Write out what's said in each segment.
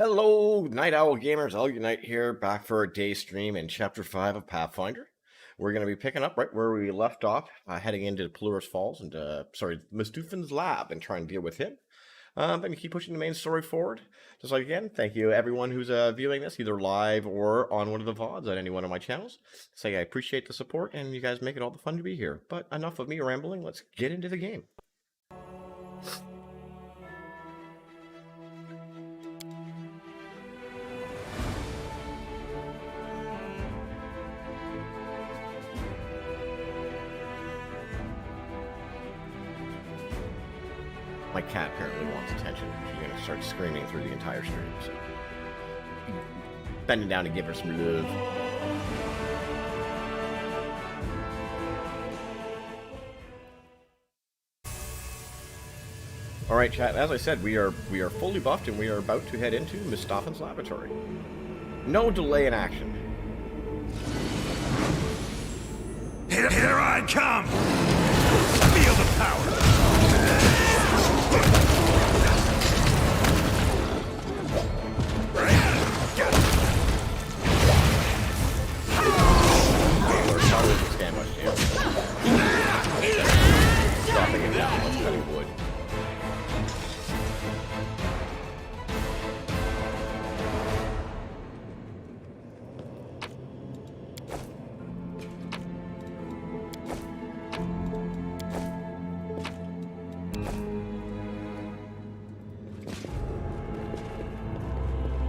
Hello, Night Owl Gamers. I'll Unite here, back for a day stream in Chapter 5 of Pathfinder. We're going to be picking up right where we left off, heading into Pelluris Falls and, Mistuffin's lab and trying to deal with him. And keep pushing the main story forward. Just like again, thank you everyone who's viewing this, either live or on one of the VODs on any one of my channels. Say I appreciate the support, and you guys make it all the fun to be here. But enough of me rambling, let's get into the game. My cat apparently wants attention. She's going to start screaming through the entire stream, so bending down to give her some love. Alright, chat, as I said, we are fully buffed and we are about to head into Mistuffin's laboratory. No delay in action. Here I come! Feel the power! Dropping it down, let's cutting wood.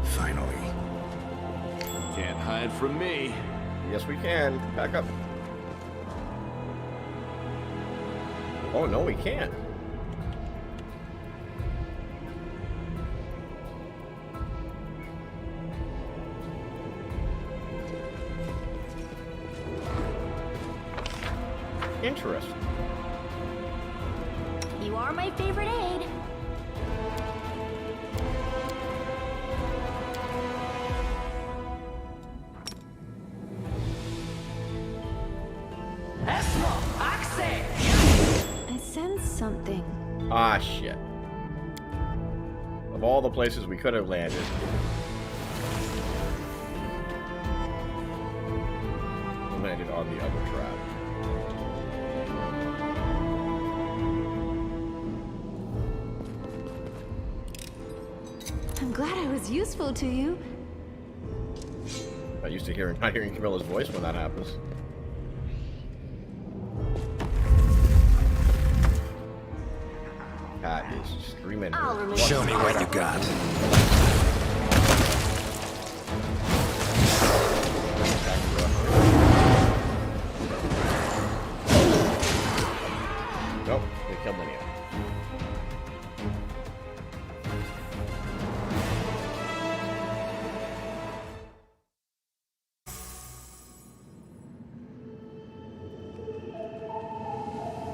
Finally. Can't hide from me. Yes, we can. Back up. Oh, no, we can't. Interesting. You are my favorite aide. I sense something. Ah, shit. Of all the places we could have landed. Landed on the other trap. I'm glad I was useful to you. I used to not hearing Camilla's voice when that happens. Cat is screaming. Show me what you got. Nope, they killed Linnea.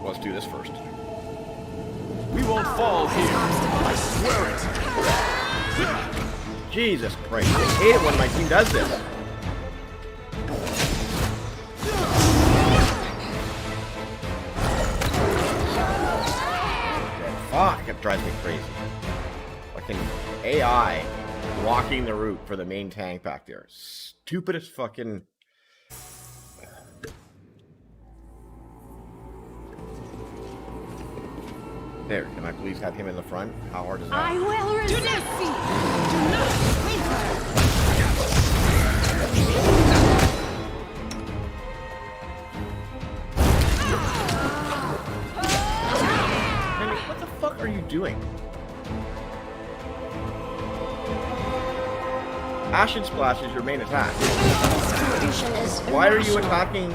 Let's do this first. We won't fall here. I swear it. Jesus Christ, I hate it when my team does this. Fuck, it drives me crazy. Fucking AI blocking the route for the main tank back there. Stupidest fucking... There, can I please have him in the front? How hard is that? I will resist. Do not Henry, what the fuck are you doing? Ashen Splash is your main attack. Why are you attacking?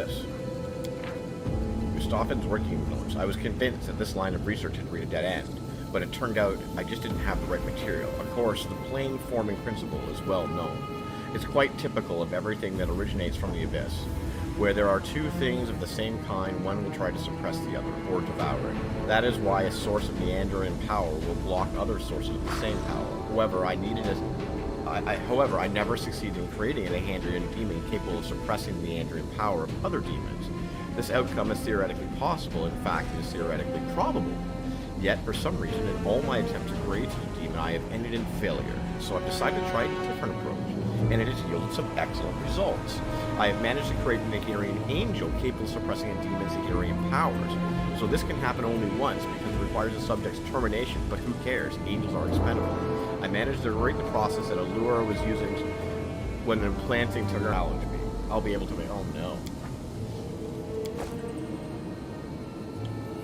this? Mustafin's working notes. I was convinced that this line of research had reached a dead end, but it turned out I just didn't have the right material. Of course, the plane forming principle is well known. It's quite typical of everything that originates from the abyss. Where there are two things of the same kind, one will try to suppress the other, or devour it. That is why a source of Neanderian power will block other sources of the same power. However, I never succeeded in creating a Neanderian demon capable of suppressing the Neanderian power of other demons. This outcome is theoretically possible, in fact, it is theoretically probable. Yet, for some reason, in all my attempts to create a demon, I have ended in failure. So I've decided to try a different approach, and it has yielded some excellent results. I have managed to create an Etherian angel capable of suppressing a demon's Etherian powers. So this can happen only once because it requires the subject's termination, but who cares? Angels are expendable. I managed to rewrite the process that Allura was using when implanting technology. I'll be able to make. Oh no.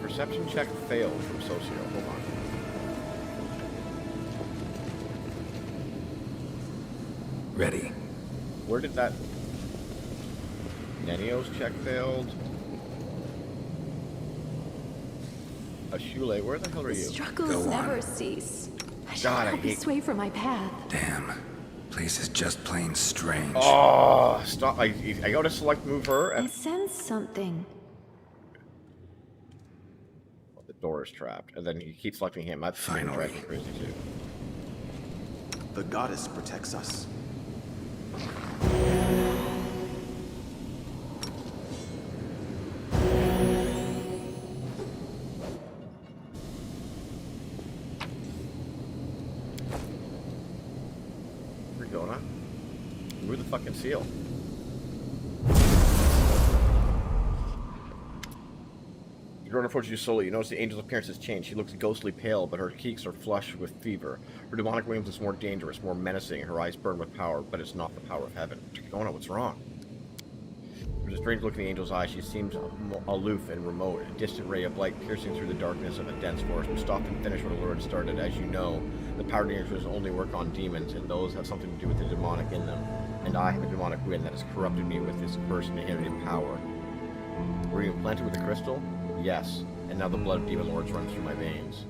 Perception check failed from Socio. Hold on. Ready. Where did that... Nenio's check failed. Ashule, where the hell are The you? struggles Go on. never cease. I shall God, I not be hate- sway from my path. Damn. Place is just plain strange. Oh, stop. I gotta select move her. I And sense something. the door is trapped. And then you keep selecting him. That's Finally. driving me crazy too. The goddess protects us. Where you going, huh? Move the fucking seal. The girl approaches you slowly. You notice the angel's appearance has changed. She looks ghostly pale, but her cheeks are flushed with fever. Her demonic wings is more dangerous, more menacing. Her eyes burn with power, but it's not the power of heaven. Going on, what's wrong? There's a strange look in the angel's eyes. She seems aloof and remote, a distant ray of light piercing through the darkness of a dense forest. Mustafa finished what Allura had started. As you know, the power dangers only work on demons, and those have something to do with the demonic in them. And I have a demonic wind that has corrupted me with this cursed inherited power. Were you implanted with the crystal? Yes, and now the blood of demon lords runs through my veins.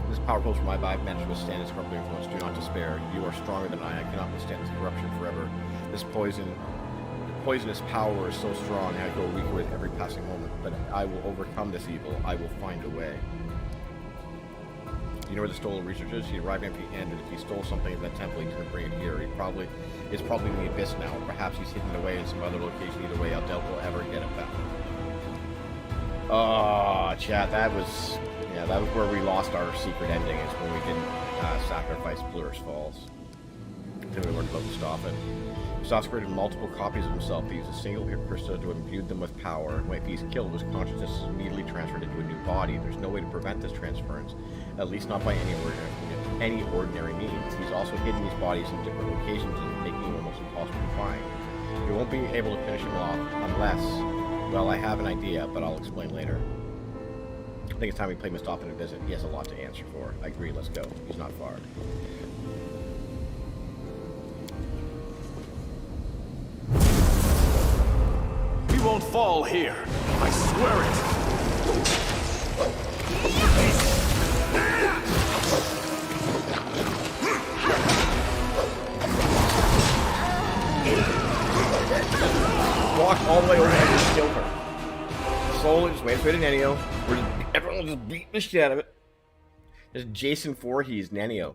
This power flows from my body, managed to withstand its corrupting influence. Do not despair. You are stronger than I cannot withstand this corruption forever. This poisonous power is so strong, I grow weaker with every passing moment. But I will overcome this evil. I will find a way. You know where the stolen research is? He arrived empty-handed. If he stole something in that temple, he didn't bring it here. It's probably in the abyss now. Perhaps he's hidden away in some other location. Either way, I doubt we'll ever get it back. Oh, chat, that was where we lost our secret ending. It's when we didn't sacrifice Plurus Falls. Then we learned about Mustafa. Mustafa created multiple copies of himself. He used a single crystal to imbue them with power. When he's killed, his consciousness is immediately transferred into a new body. There's no way to prevent this transference, at least not by any ordinary means. He's also hidden these bodies in different locations and making them almost impossible to find. You won't be able to finish him off unless, well, I have an idea, but I'll explain later. I think it's time we play Mustafa in a visit. He has a lot to answer for. I agree, let's go. He's not far. We won't fall here. I swear it. Walk all the way over and just kill her. Slowly, just wait for Nenio. Everyone will just beat the shit out of it. There's Jason Voorhees, Nenio.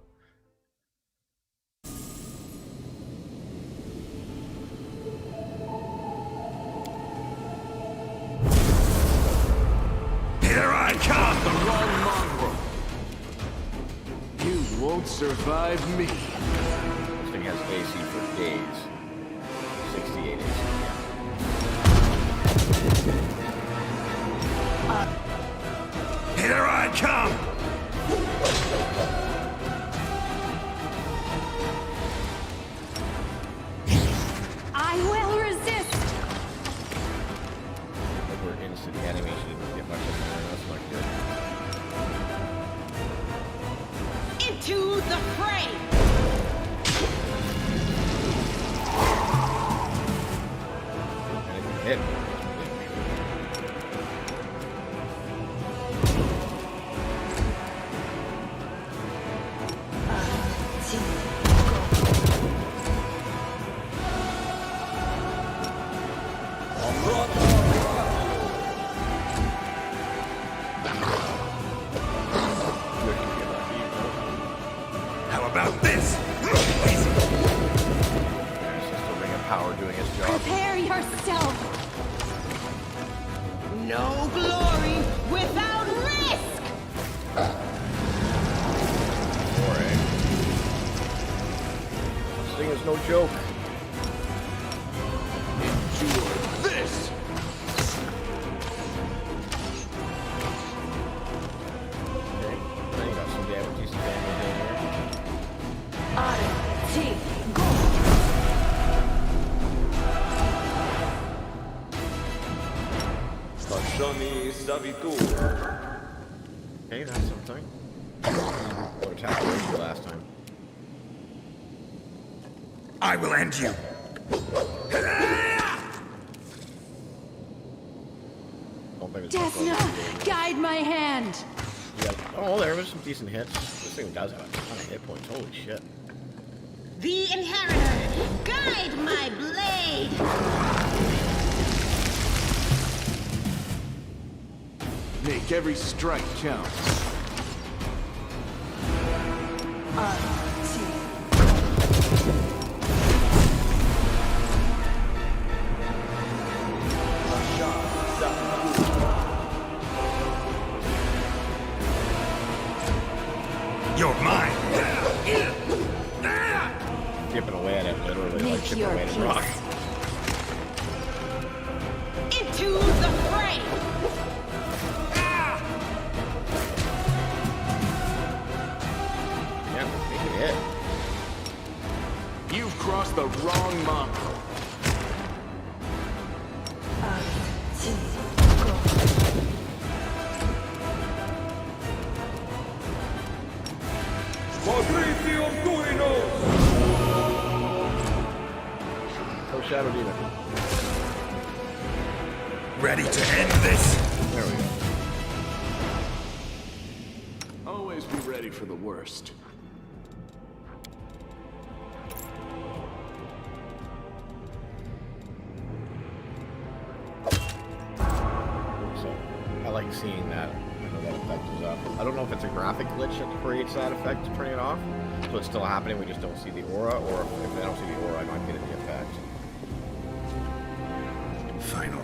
Here I come! The wrong mongrel. You won't survive me. This thing has AC for days. 68 AC, yeah. Here I come! I will resist. Like we're instant animation didn't get much of that. That's not good. Into the fray. hit. How about this? There's just a ring of power doing its job. Prepare yourself. No glory without risk! Boring. This thing is no joke. Endure this! Okay. Now you got some damage, decent damage in here. Lasciami servitù. Okay, that's something. What attack did you last time? I will end you. Don't think it's much longer. Desna, guide my hand. Yeah. Oh, there was some decent hits. This thing does have a ton of hit points. Holy shit. The Inheritor, guide my blade! Make every strike count. You're mine. Chipping away at it, literally, like Make chipping your away at a rock. peace. Into the fray! Yeah, make it hit. You've crossed the wrong mark. Oh, Shadow Demon. Ready to end this? There we go. Always be ready for the worst. So, I like seeing that. I know that effect is up. I don't know if it's a graphic glitch that creates that effect to turn it off. So it's still happening, we just don't see the aura, or if I don't see the aura, I might get the effect. Finally.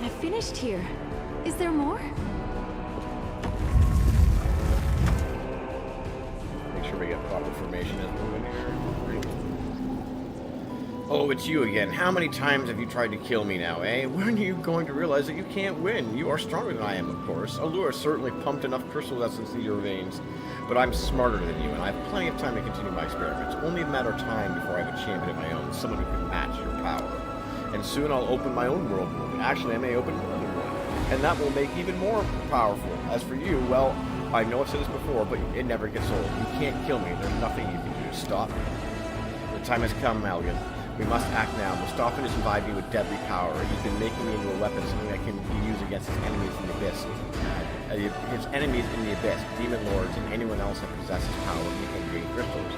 I finished here. Is there more? Make sure we get proper formation as we move in here. Great. Oh, it's you again. How many times have you tried to kill me now, eh? When are you going to realize that you can't win? You are stronger than I am, of course. Allura certainly pumped enough crystal essence into your veins, but I'm smarter than you, and I have plenty of time to continue my experiments. Only a matter of time before I have a champion of my own, someone who can match your power. And soon I'll open my own world wound. Actually, I may open more than one. And that will make even more powerful. As for you, well, I know I've said this before, but it never gets old. You can't kill me. There's nothing you can do to stop me. The time has come, Malgan. We must act now. Mustafa has imbibed me with deadly power. He's been making me into a weapon, something that can be used against his enemies in the abyss. His enemies in the abyss, demon lords, and anyone else that possesses power in hindering crystals.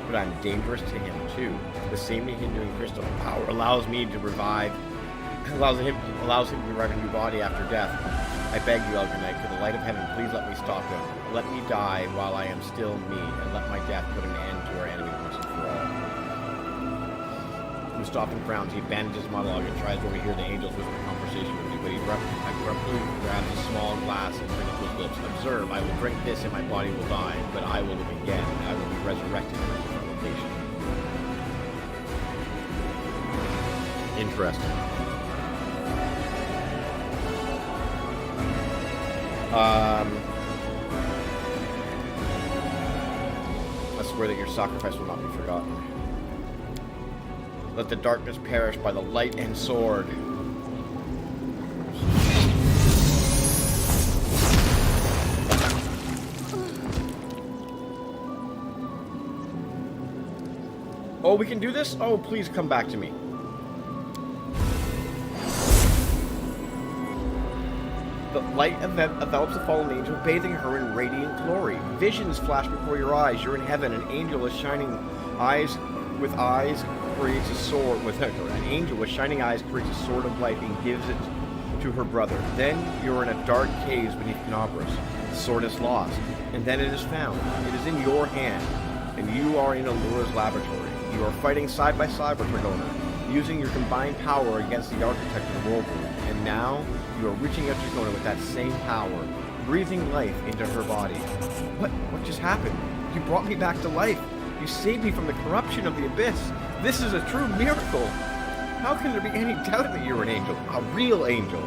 But I'm dangerous to him too. The same hindering crystal power allows me to revive, allows him to revive a new body after death. I beg you, Elder Knight, for the light of heaven, please let me stop him. Let me die while I am still me, and let my death put an end to our enemy once and for all. Mustafa frowns. He abandons his monologue and tries to overhear the angels whisper conversation with me, but he abruptly grabs a small glass and brings it to his lips. Observe, I will drink this and my body will die, but I will live again, and I will be resurrected in a different location. Interesting. I swear that your sacrifice will not be forgotten. Let the darkness perish by the light and sword. Oh, we can do this? Oh, please come back to me. The light envelops the fallen angel, bathing her in radiant glory. Visions flash before your eyes. You're in heaven. An angel with shining eyes creates a sword. An angel with shining eyes creates a sword of light and gives it to her brother. Then you're in a dark cave beneath Canopus. The sword is lost, and then it is found. It is in your hand, and you are in Allura's laboratory. You are fighting side by side with Radona, using your combined power against the architect of the Whirlpool. And now, you are reaching out to Radona with that same power, breathing life into her body. What just happened? You brought me back to life. You saved me from the corruption of the Abyss. This is a true miracle. How can there be any doubt that you're an angel? A real angel.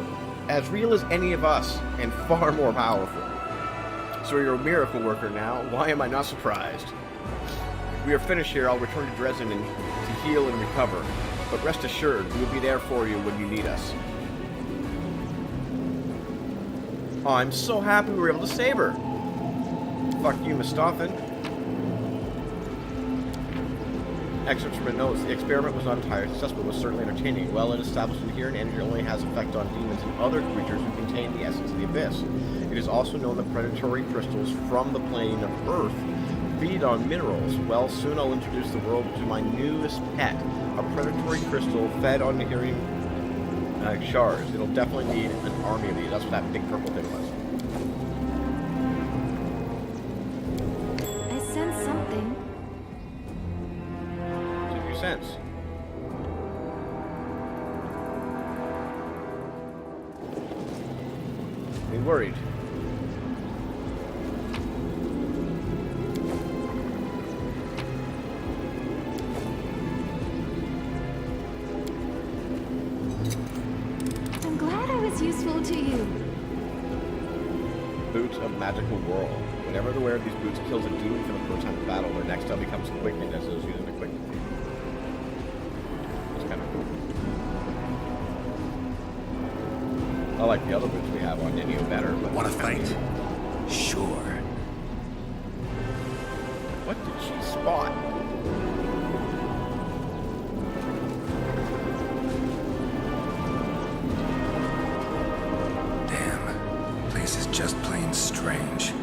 As real as any of us, and far more powerful. So you're a miracle worker now. Why am I not surprised? We are finished here. I'll return to Dresden to heal and recover. But rest assured, we will be there for you when you need us. Oh, I'm so happy we were able to save her. Fuck you, Mustafa. Excerpts from the notes. The experiment was not entirely successful, but was certainly entertaining. Well, it established that here energy only has effect on demons and other creatures who contain the essence of the Abyss. It is also known that predatory crystals from the plane of Earth feed on minerals. Well, soon I'll introduce the world to my newest pet, a predatory crystal fed on Nehirian shards. It'll definitely need an army of these. That's what that big purple thing was. I sense something. What did you sense? Be worried. I'm glad I was useful to you. Boots of Magical Whirl. Whenever the wearer of these boots kills a demon for the first time in battle, their next spell becomes quickened as those using the quicken. That's kind of cool. I like the other boots we have on Ninio better, but... Want to fight? Sure. What did she spot? Damn. Place is just plain strange.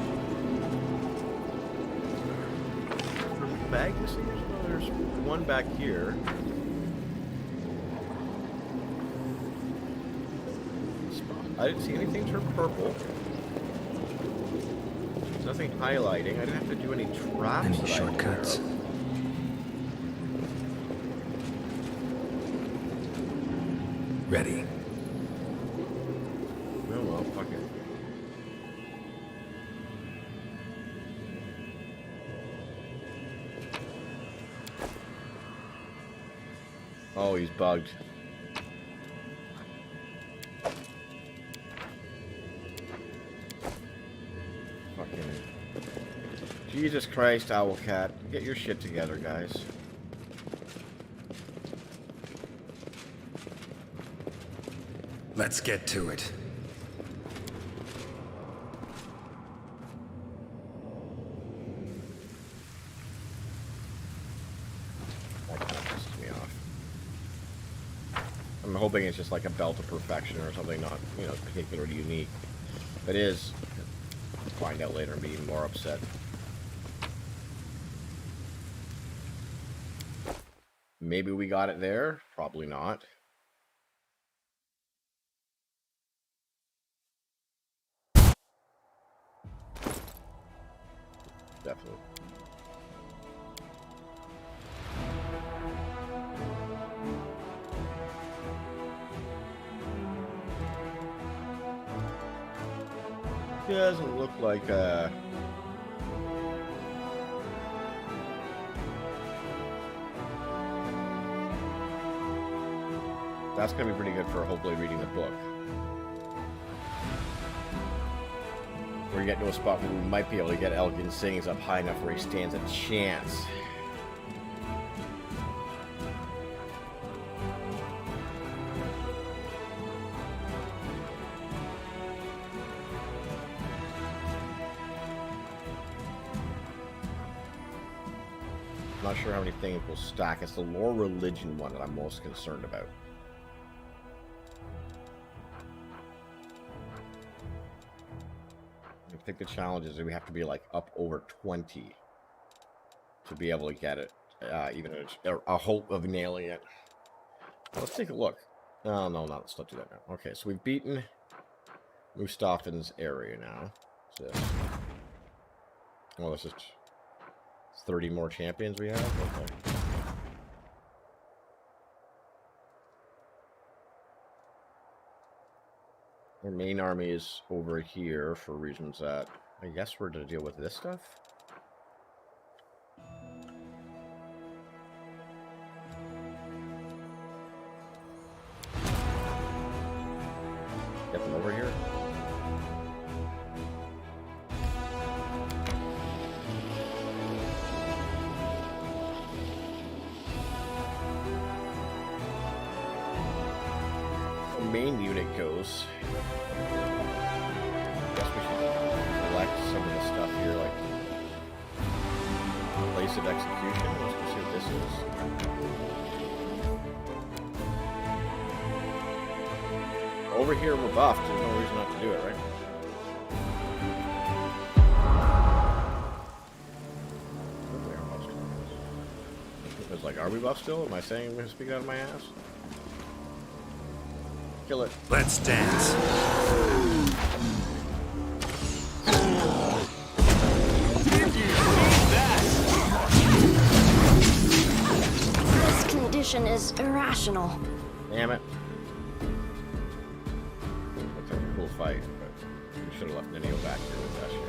Bag missing? There's one back here. I didn't see anything turn purple. There's nothing highlighting. I didn't have to do any traps. Any that I shortcuts? was aware of. Ready. Oh well, fuck it. Oh, he's bugged. Fucking... Jesus Christ, Owlcat. Get your shit together, guys. Let's get to it. That kind of pisses me off. I'm hoping it's just like a belt of perfection or something not, you know, particularly unique. If it is, I'll find out later and be even more upset. Maybe we got it there. Probably not. Definitely. Doesn't look like That's going to be pretty good for hopefully reading the book. We're getting to a spot where we might be able to get Elgin Sings up high enough where he stands a chance. Not sure how many things will stack. It's the lore religion one that I'm most concerned about. I think the challenge is that we have to be like up over 20 to be able to get it, even a hope of nailing it. Let's take a look. Oh, no, let's not do that now. Okay, so we've beaten Mustafen's area now. So, well, this is 30 more champions we have? Okay. Our main army is over here for reasons that I guess we're to deal with this stuff. Get them over here. Main unit goes. Guess we should collect some of the stuff here, like place of execution. Let's go see what this is. Over here we're buffed. There's no reason not to do it, right? I was like, are we buffed still? Am I saying I'm going to speak out of my ass? Kill it. Let's dance. This condition is irrational. Damn it. Looks like a cool fight, but we should have left Ninio back here with that shit.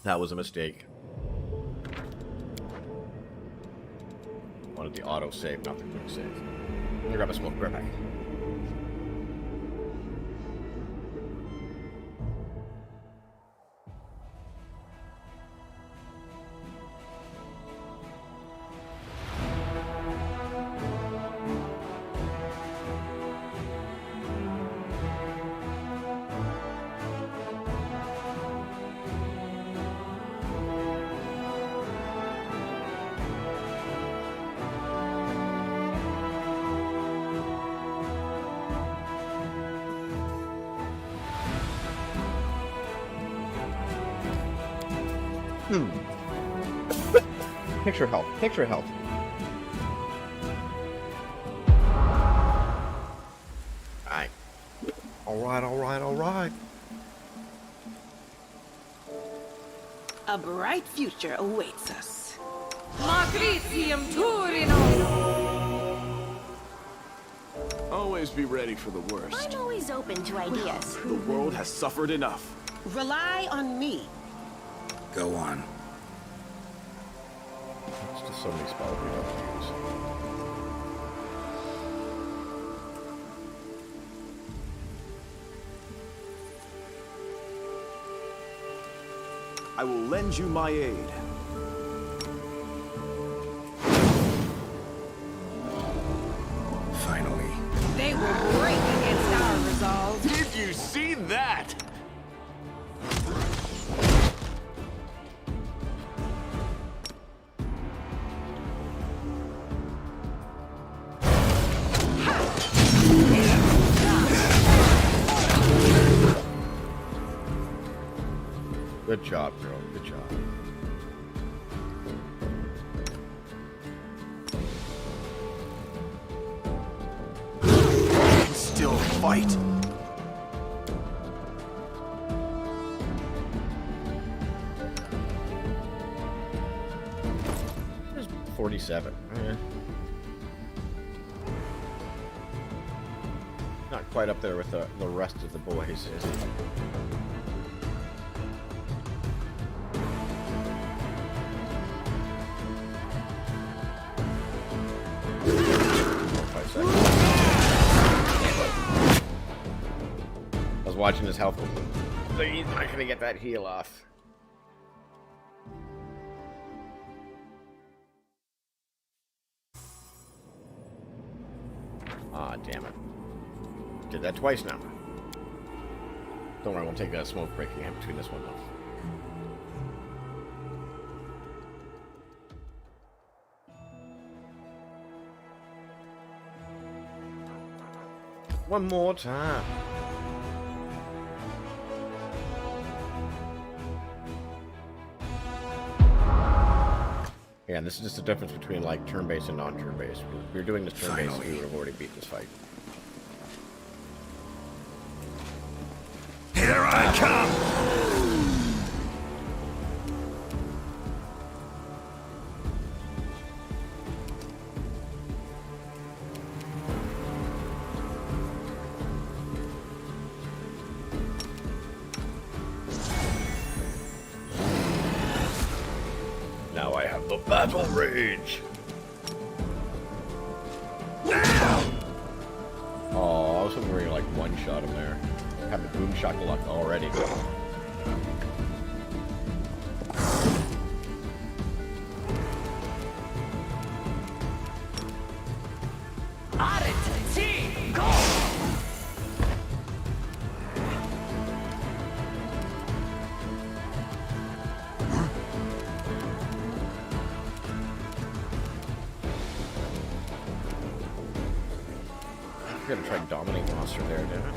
That was a mistake. Wanted the auto save, not the quick save. Let me grab a smoke, right back. Picture health. Picture health. Alright. Alright. A bright future awaits us. Magritium Turino! Always be ready for the worst. I'm always open to ideas. The world has suffered enough. Rely on me. Go on. There's just so many spells we have to use. I will lend you my aid. Finally. They will break against our resolve. Did you see that? Good job, girl. Good job. Still fight. There's 47. Not quite up there with the rest of the boys. I was watching his health. He's not gonna get that heal off. Ah, damn it. Did that twice now. Don't worry, I won't take a smoke break again between this one though. One more time. Yeah, and this is just the difference between like turn-based and non-turn-based. If we were doing this turn-based, we would have already beat this fight. Here I come! Now I have the battle rage. Oh, I was hoping we were gonna like one-shot him there. Have the boom shakalaka already. I'm gonna try to dominate monster there, didn't it?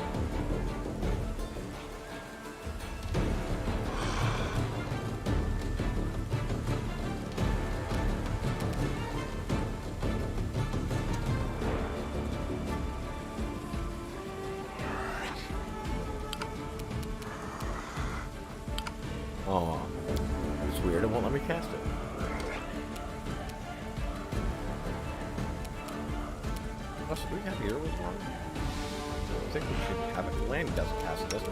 Oh, it's weird. It won't let me cast it. Oh, so do we have heroes one? I think we should have it. Land doesn't cast it, does it?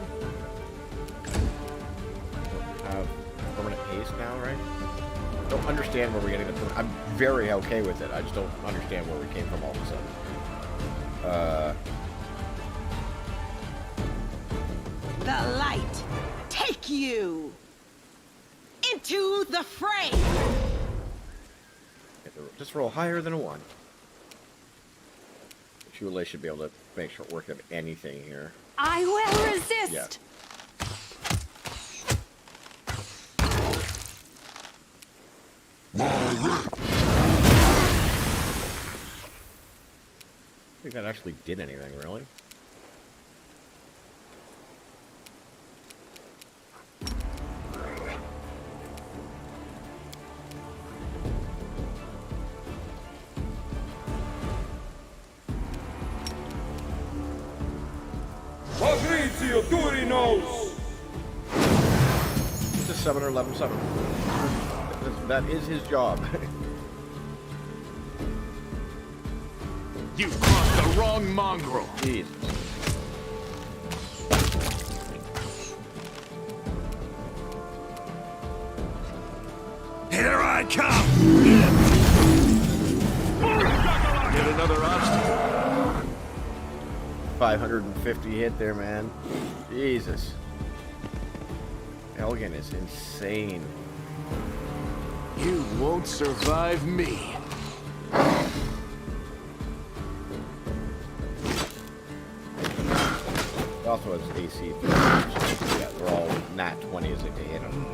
We have permanent haste now, right? I don't understand where we're getting the permanent. I'm very okay with it. I just don't understand where we came from all of a sudden. The light take you into the fray. Just roll higher than a 1. Chule should be able to make short work of anything here. I will resist. Yeah. I think that actually did anything, really. Just 7 or 11 7. That is his job. You crossed the wrong mongrel. Jeez. Here I come! Get another obstacle. 550 hit there, man. Jesus. Elgin is insane. You won't survive me. Also has AC. Yeah, they're all nat 20s if they hit him.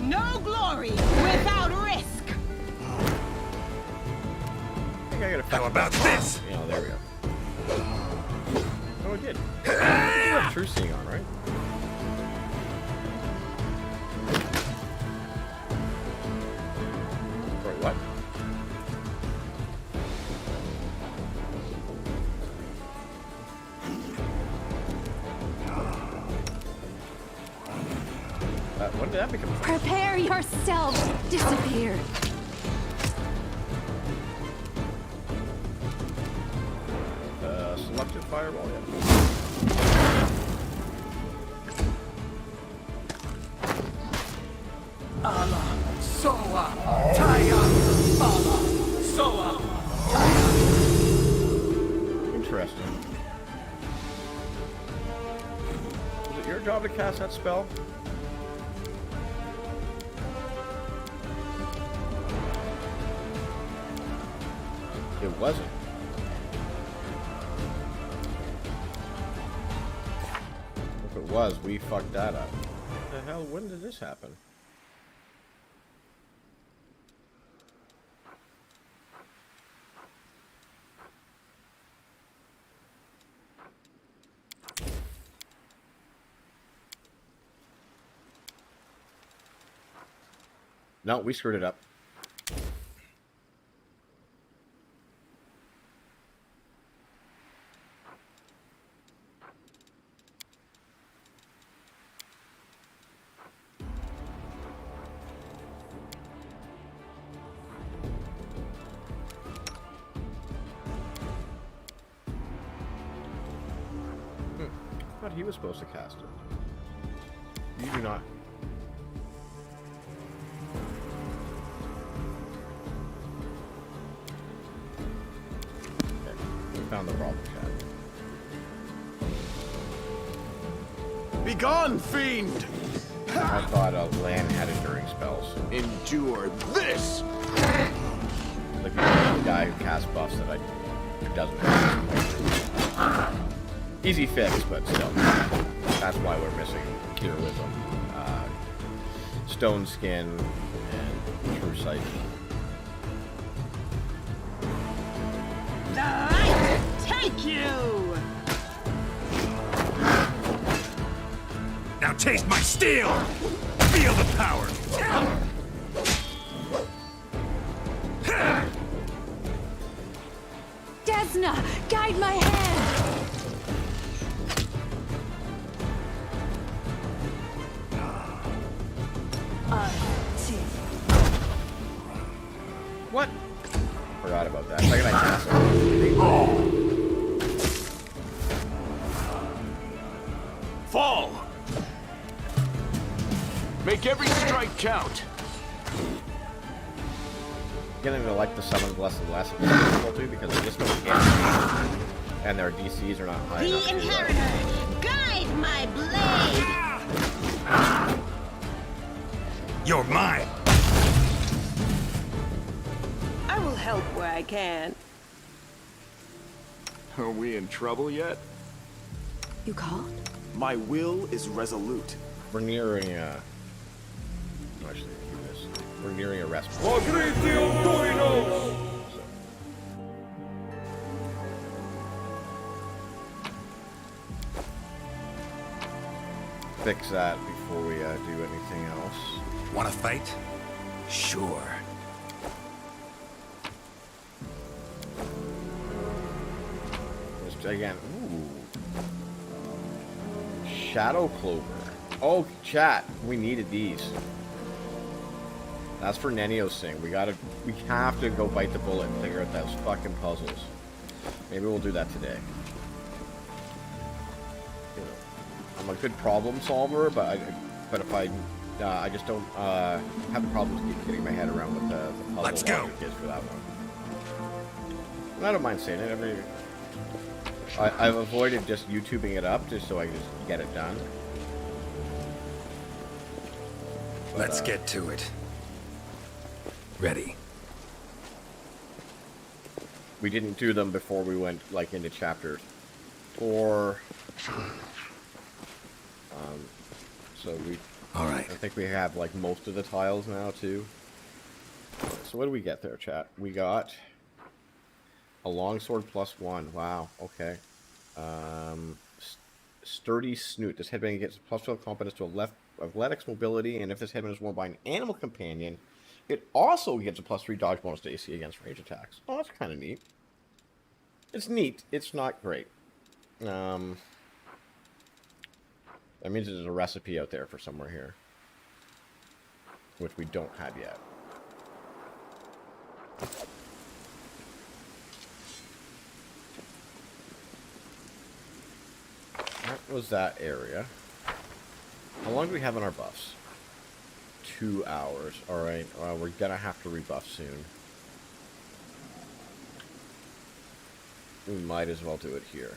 No glory without risk. I think I got a How about this? You know, there we go. Oh, it did. You have true seeing on, right? Wait, what? What? did that become? Prepare yourselves to disappear. Selective fireball, yeah. Soa! Taya! Soa! Interesting. Was it your job to cast that spell? It wasn't. If it was, we fucked that up. What the hell? When did this happen? No, we screwed it up. I thought he was supposed to cast it. You do not. Found the problem, Chad. Begone, fiend! I thought Lan had enduring spells. Endure this! Like the guy who casts buffs that doesn't have. Easy fix, but still. That's why we're missing heroism, stone skin, and true sight. The light take you! Now taste my steel! Feel the power! Desna, guide my hand. What? Forgot about that. Second I cast it. Fall! Make every strike count! Getting to like the summon less and less in this difficulty because they just don't hit. And their DCs are not high enough The to, Inheritor, guide my blade! You're mine! I will help where I can. Are we in trouble yet? You called? My will is resolute. We're nearing actually, do this. We're nearing a rest. Fix that before we do anything else. Wanna fight? Sure. Just again, ooh. Shadow Clover. Oh, chat, we needed these. That's for Nenio's thing. We have to go bite the bullet and figure out those fucking puzzles. Maybe we'll do that today. You know, I'm a good problem solver, but if I just don't have problems getting my head around what the puzzle Let's go. logic is for that one. And I don't mind saying it. I've avoided just YouTubing it up just so I can just get it done. But, Let's get to it. Ready. We didn't do them before we went like into chapter 4. So All right. I think we have like most of the tiles now too. So what do we get there, chat? We got a longsword +1. Wow. Okay. Sturdy snoot. This headband gets +12 competence to athletics, mobility, and if this headband is worn by an animal companion, it also gets a +3 dodge bonus to AC against range attacks. Oh, that's kind of neat. It's neat. It's not great. That means there's a recipe out there for somewhere here. which we don't have yet. That was that area. How long do we have on our buffs? 2 hours. Alright, we're gonna have to rebuff soon. We might as well do it here.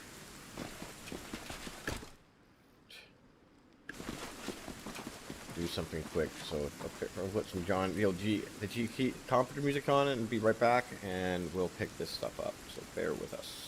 Do something quick. So I'll put some the G computer music on it and be right back, and we'll pick this stuff up. So bear with us.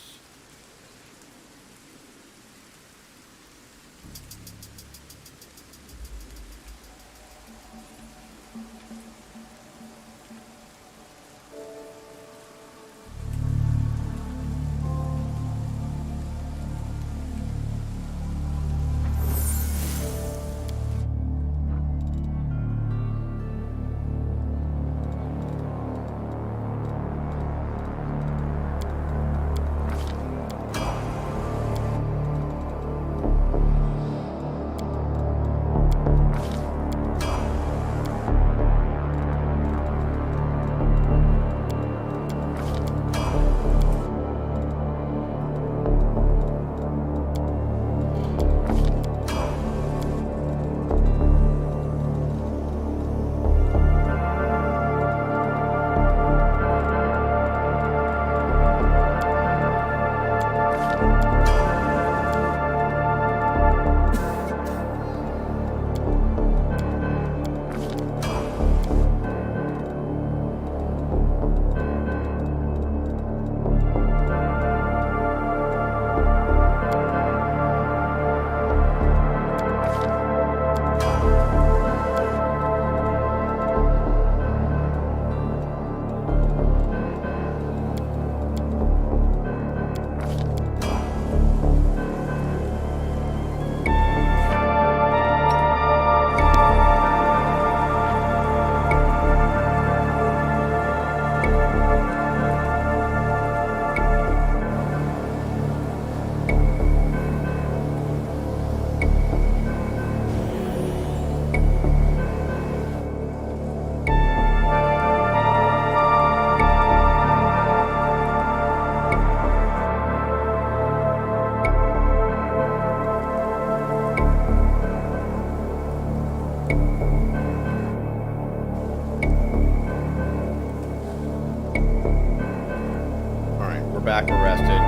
Back arrested.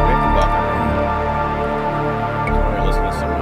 Pick bucket. We're listening to some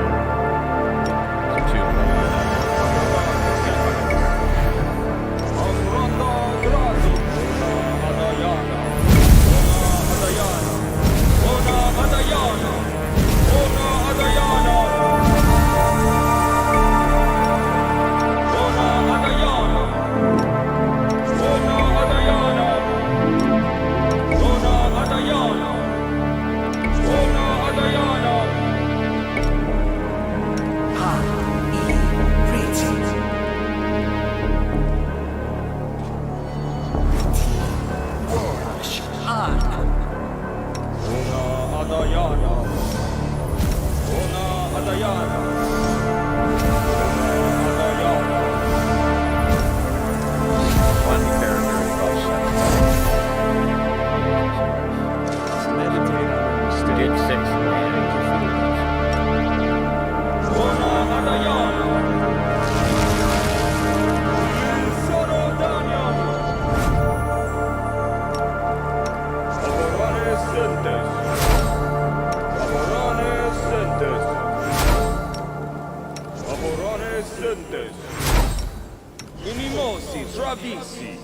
Inimosi Travisi.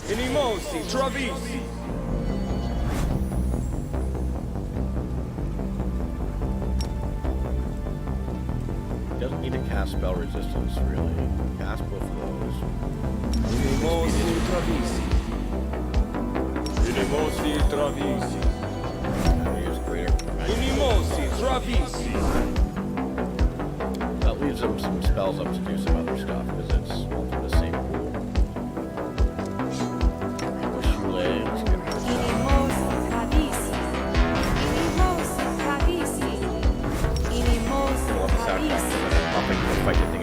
Inimosi Travisi. Doesn't need to cast spell resistance, really. Cast both of those. Inimosi Travisi. Inimosi Travisi. Use greater. Inimosi Travisi. That leaves them some spells up to do some other stuff, because it's the same rule. Shoelace, get her stuff. Inimos Travisi. Inimos Travisi. Inimos We'll have a sack Travisi. I'll make the fight at the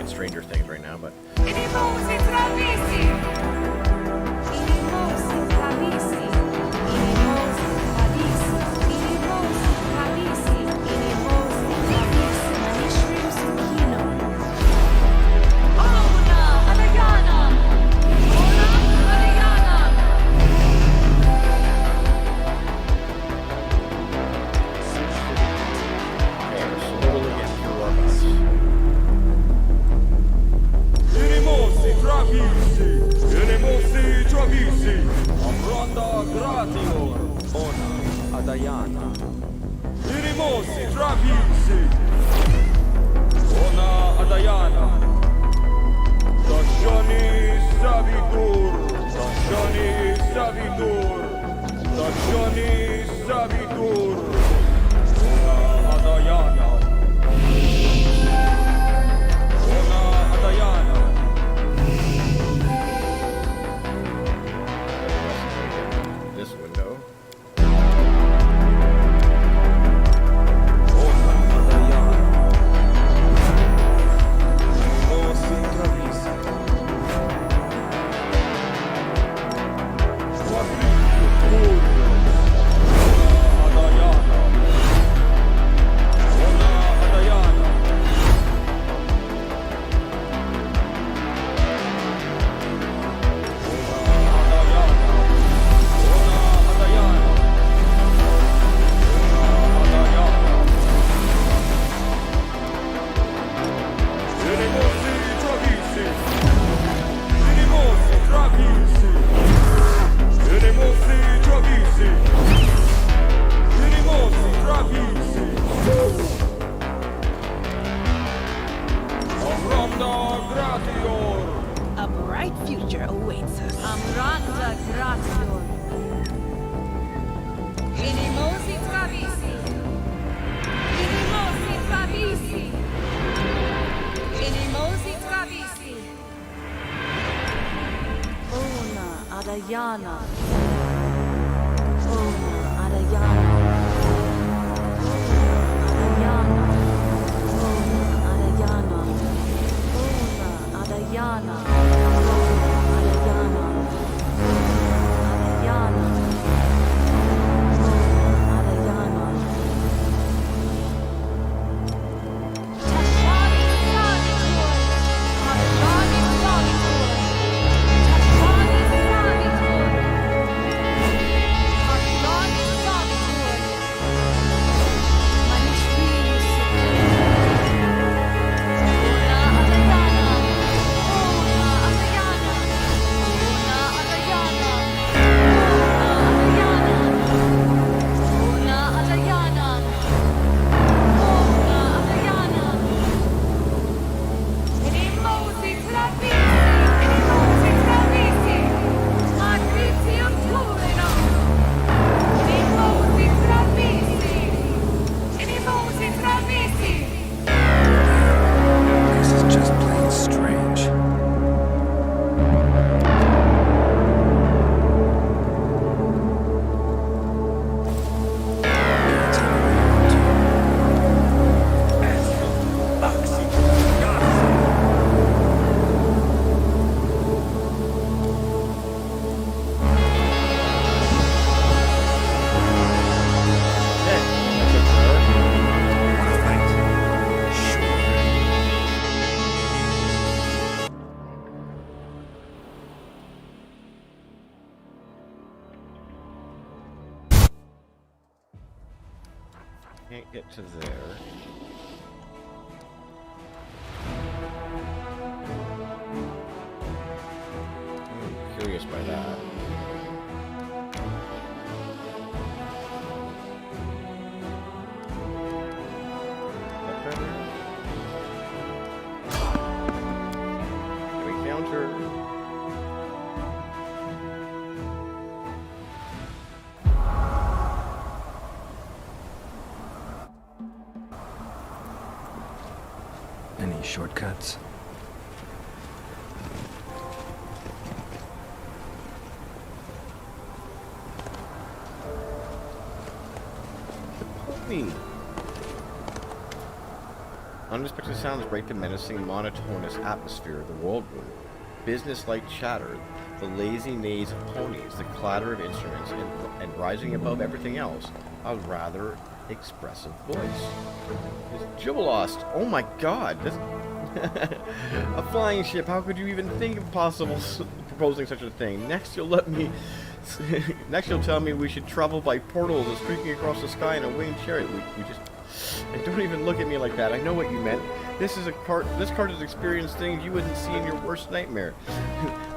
Ronda gratior, ona adayana. Irimosi travisi, ona adayana. Dashani savitur, Dashani savitur, Dashani savitur, ona adayana. Ona adayana. This window. Ona adayana. Irimosi travisi. A bright future awaits us. Amranda gratior. Inimosi travisi. Inimosi travisi. Inimosi travisi. Ona adayana. Ona adayana. Adayana. Ona adayana. Ona adayana. This is just plain strange. Wanna fight? Sure. Can't get to there. I'm curious by that. Up there? New encounter. Any shortcuts? Pony. Unexpected sounds break the menacing, monotonous atmosphere of the world room. Business-like chatter, the lazy neighs of ponies, the clatter of instruments, and rising above everything else, a rather expressive voice. It's Jibbelost. Oh my god! This a flying ship. How could you even think of proposing such a thing? Next, you'll let me. Next, you'll tell me we should travel by portals and streaking across the sky in a winged chariot. We just. And don't even look at me like that. I know what you meant. This cart has experienced things you wouldn't see in your worst nightmare.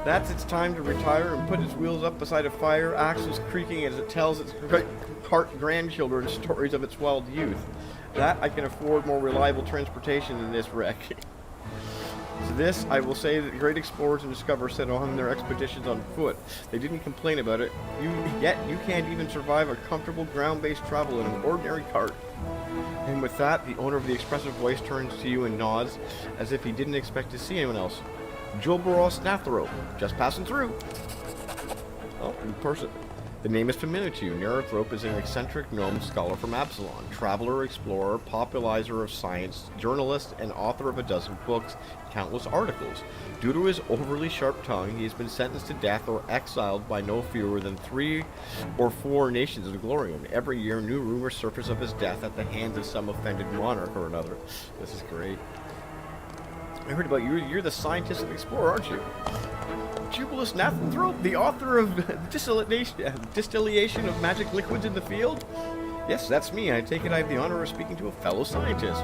That's its time to retire and put its wheels up beside a fire, axles creaking as it tells its grandchildren stories of its wild youth. That I can afford more reliable transportation than this wreck. To this, I will say that great explorers and discoverers set on their expeditions on foot. They didn't complain about it. Yet you can't even survive a comfortable ground-based travel in an ordinary cart. And with that, the owner of the expressive voice turns to you and nods, as if he didn't expect to see anyone else. Jolboros Nathro, just passing through. Oh, in person. The name is familiar to you. Nerathrop is an eccentric gnome scholar from Absalon, traveler, explorer, popularizer of science, journalist, and author of a dozen books, countless articles. Due to his overly sharp tongue, he has been sentenced to death or exiled by no fewer than 3 or 4 nations of Glorium. Every year, new rumors surface of his death at the hands of some offended monarch or another. This is great. I heard about you. You're the scientist and explorer, aren't you? Jubilus Nathanthrope, the author of Distillation of Magic Liquids in the Field? Yes, that's me. I take it I have the honor of speaking to a fellow scientist.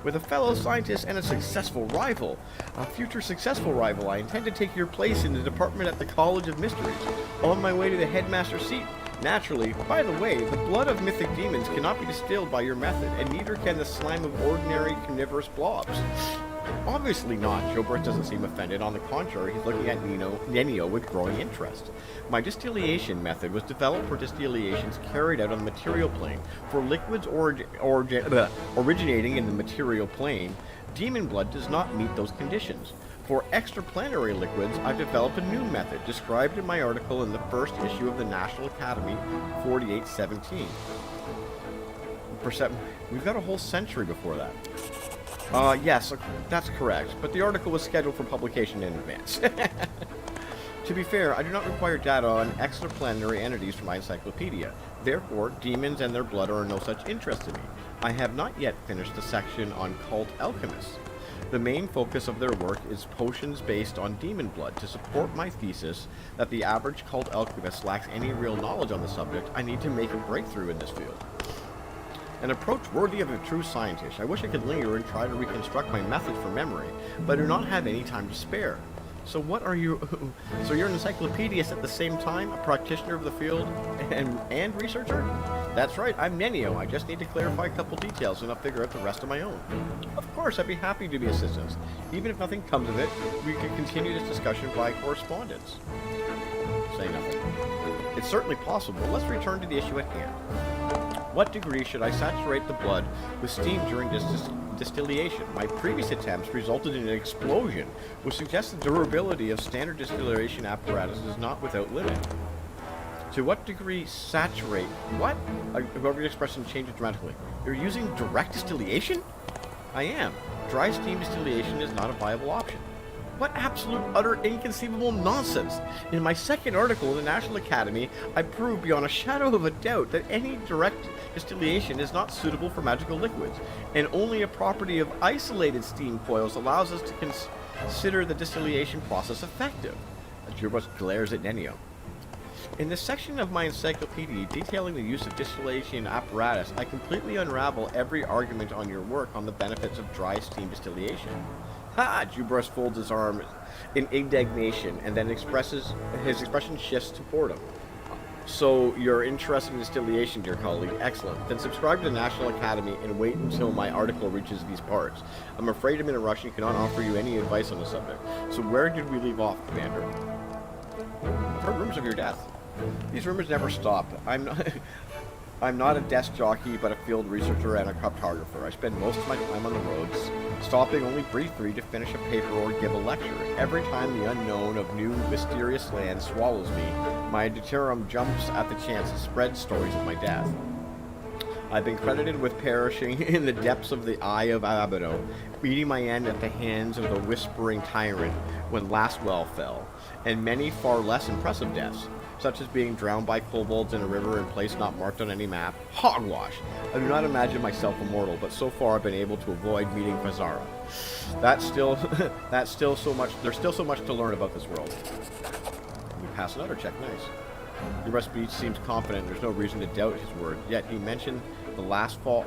With a fellow scientist and a successful rival, a future successful rival, I intend to take your place in the department at the College of Mysteries, on my way to the headmaster's seat. Naturally, by the way, the blood of mythic demons cannot be distilled by your method, and neither can the slime of ordinary carnivorous blobs. Obviously not. Jolbert doesn't seem offended. On the contrary, he's looking at Nenio with growing interest. My distillation method was developed for distillations carried out on the material plane. For liquids originating in the material plane, demon blood does not meet those conditions. For extraplanetary liquids, I've developed a new method, described in my article in the first issue of the National Academy, 4817. We've got a whole century before that. Yes, that's correct, but the article was scheduled for publication in advance. To be fair, I do not require data on extraplanetary entities for my encyclopedia. Therefore, demons and their blood are no such interest to me. I have not yet finished the section on cult alchemists. The main focus of their work is potions based on demon blood. To support my thesis that the average cult alchemist lacks any real knowledge on the subject, I need to make a breakthrough in this field. An approach worthy of a true scientist. I wish I could linger and try to reconstruct my method from memory, but I do not have any time to spare. So what are you... So you're an encyclopedist at the same time, a practitioner of the field, and researcher? That's right, I'm Nenio. I just need to clarify a couple details and I'll figure out the rest on my own. Of course, I'd be happy to be assistance. Even if nothing comes of it, we can continue this discussion by correspondence. Say nothing. It's certainly possible. Let's return to the issue at hand. What degree should I saturate the blood with steam during distillation? My previous attempts resulted in an explosion, which suggests the durability of standard distillation apparatus is not without limit. To what degree saturate? What? Whoever expression changes dramatically. You're using direct distillation? I am. Dry steam distillation is not a viable option. What absolute, utter, inconceivable nonsense! In my second article in the National Academy, I proved beyond a shadow of a doubt that any direct distillation is not suitable for magical liquids, and only a property of isolated steam coils allows us to consider the distillation process effective. Jurbus glares at Nenio. In this section of my encyclopedia detailing the use of distillation apparatus, I completely unravel every argument on your work on the benefits of dry steam distillation. Ha! Jubrus folds his arm in indignation and then his expression shifts to boredom. So you're interested in distillation, dear colleague. Excellent. Then subscribe to the National Academy and wait until my article reaches these parts. I'm afraid I'm in a rush and cannot offer you any advice on the subject. So where did we leave off, Commander? I've heard rumors of your death. These rumors never stop. I'm not a desk jockey, but a field researcher and a cartographer. I spend most of my time on the roads, stopping only briefly to finish a paper or give a lecture. Every time the unknown of new, mysterious lands swallows me, my deuterium jumps at the chance to spread stories of my death. I've been credited with perishing in the depths of the Eye of Abydo, meeting my end at the hands of the Whispering Tyrant when Lastwell fell, and many far less impressive deaths, such as being drowned by kobolds in a river in a place not marked on any map. Hogwash! I do not imagine myself immortal, but so far I've been able to avoid meeting Fazara. There's still so much to learn about this world. We pass another check, nice. Your speech seems confident, there's no reason to doubt his word, yet he mentioned the fall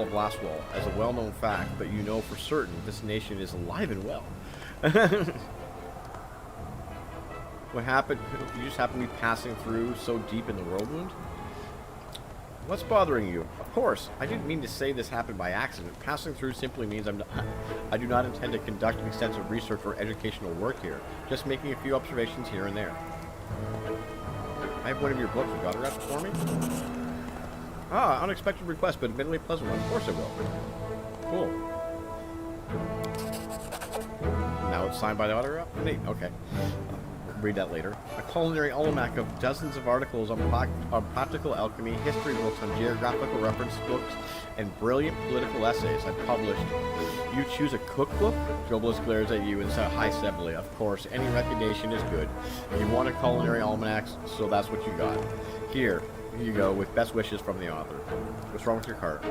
of Lastwall as a well-known fact, but you know for certain this nation is alive and well. What happened? You just happened to be passing through so deep in the world wound? What's bothering you? Of course, I didn't mean to say this happened by accident. Passing through simply means I do not intend to conduct extensive research or educational work here. Just making a few observations here and there. I have one of your books. You got it up for me? Ah, unexpected request, but admittedly pleasant one. Of course I will. Cool. Now it's signed by the author? Neat. Okay. Read that later. A culinary almanac of dozens of articles on practical alchemy, history books on geographical reference books, and brilliant political essays I published. You choose a cookbook? Jobless glares at you and says hi civilly. Of course, any recognition is good. You want a culinary almanac, so that's what you got. Here you go, with best wishes from the author. What's wrong with your cart?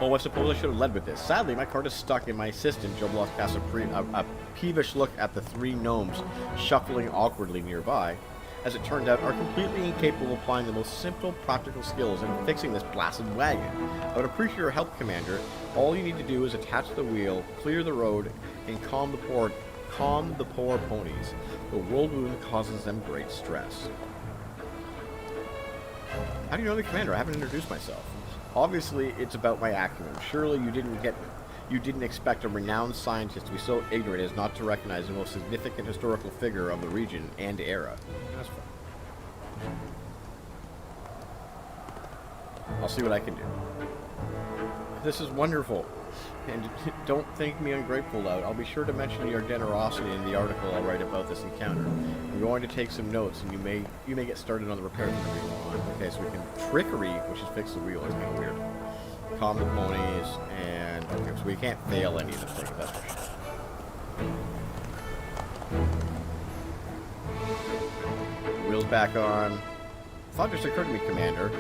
Oh, I suppose I should have led with this. Sadly, my cart is stuck in my assistant. Joblos casts a peevish look at the three gnomes shuffling awkwardly nearby. As it turned out, are completely incapable of applying the most simple practical skills in fixing this blasted wagon. I would appreciate your help, Commander. All you need to do is attach the wheel, clear the road, and calm the poor ponies. The world wound causes them great stress. How do you know the Commander? I haven't introduced myself. Obviously, it's about my acumen. Surely you didn't expect a renowned scientist to be so ignorant as not to recognize the most significant historical figure of the region and era. That's fine. I'll see what I can do. This is wonderful. And don't think me ungrateful, Loud. I'll be sure to mention your generosity in the article I'll write about this encounter. I'm going to take some notes, and you may get started on the repairs whenever you want. Okay, so we can trickery, which is fix the wheel. It's kind of weird. Calm the ponies, and okay, so we can't fail any of the things. That's for sure. Wheels back on. Thought just occurred to me, Commander.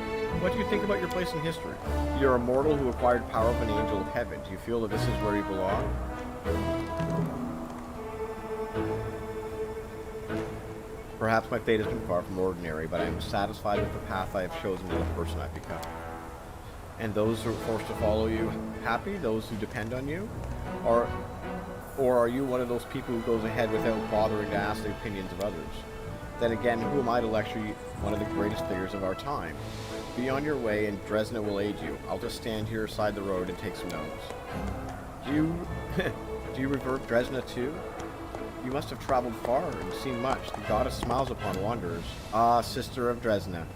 What do you think about your place in history? You're a mortal who acquired power of an angel of heaven. Do you feel that this is where you belong? Perhaps my fate has been far from ordinary, but I am satisfied with the path I have chosen and the person I've become. And those who are forced to follow you, happy? Those who depend on you? Or are you one of those people who goes ahead without bothering to ask the opinions of others? Then again, who am I to lecture you, one of the greatest figures of our time? Be on your way, and Dresna will aid you. I'll just stand here beside the road and take some notes. Do you revert Dresna too? You must have traveled far and seen much. The goddess smiles upon wanderers. Ah, sister of Dresna.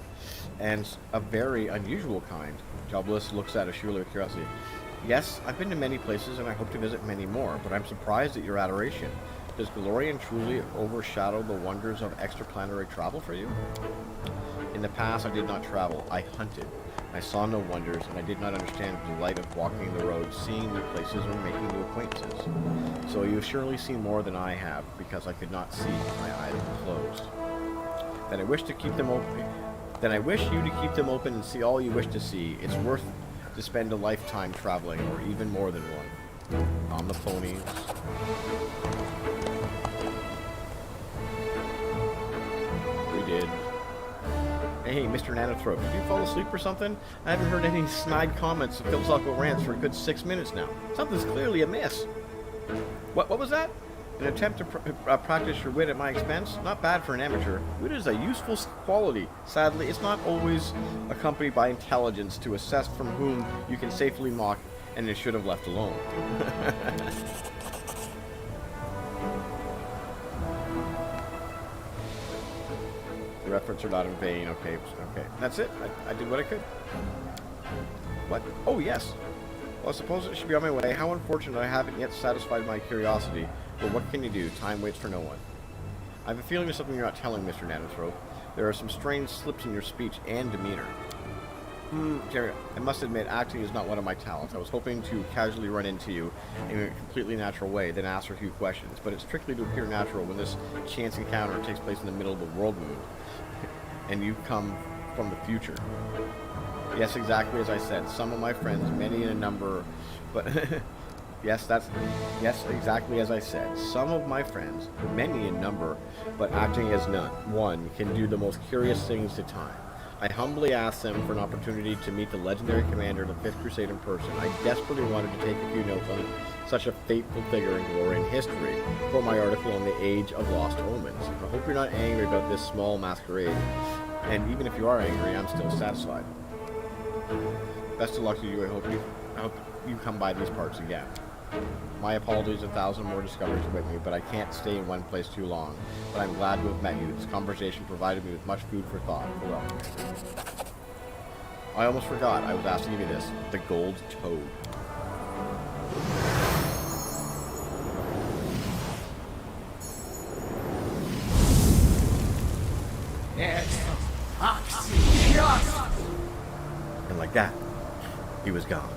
And a very unusual kind. Jobless looks at Ashula with curiosity. Yes, I've been to many places, and I hope to visit many more, but I'm surprised at your adoration. Does Galorian truly overshadow the wonders of extraplanetary travel for you? In the past, I did not travel. I hunted. I saw no wonders, and I did not understand the delight of walking the road, seeing new places, or making new acquaintances. So you have surely seen more than I have, because I could not see. My eyes were closed. Then I wish to keep them open. Then I wish you to keep them open and see all you wish to see. It's worth to spend a lifetime traveling, or even more than one. On the ponies. We did. Hey, Mr. Nanothrope, did you fall asleep or something? I haven't heard any snide comments of philosophical rants for a good 6 minutes now. Something's clearly amiss. What was that? An attempt to practice your wit at my expense? Not bad for an amateur. Wit is a useful quality. Sadly, it's not always accompanied by intelligence to assess from whom you can safely mock, and it should have left alone. The reference are not in vain. Okay. That's it. I did what I could. What? Oh, yes. Well, I suppose it should be on my way. How unfortunate I haven't yet satisfied my curiosity. But what can you do? Time waits for no one. I have a feeling there's something you're not telling, Mr. Nanothrope. There are some strange slips in your speech and demeanor. Jerry, I must admit, acting is not one of my talents. I was hoping to casually run into you in a completely natural way, then ask a few questions. But it's strictly to appear natural when this chance encounter takes place in the middle of the world moon. And you come from the future. Yes, exactly as I said. Some of my friends, many in a number, but... Yes, exactly as I said. Some of my friends, many in number, but acting as one, can do the most curious things to time. I humbly asked them for an opportunity to meet the legendary commander of the 5th Crusade in person. I desperately wanted to take a few notes such a fateful figure in glorious history for my article on the Age of Lost Omens. I hope you're not angry about this small masquerade, and even if you are angry, I'm still satisfied. Best of luck to you. I hope you come by these parts again. My apologies, 1,000 more discoveries await me, but I can't stay in one place too long. But I'm glad to have met you. This conversation provided me with much food for thought. Farewell. I almost forgot. I was asked to give you this. The gold toad. And like that, he was gone.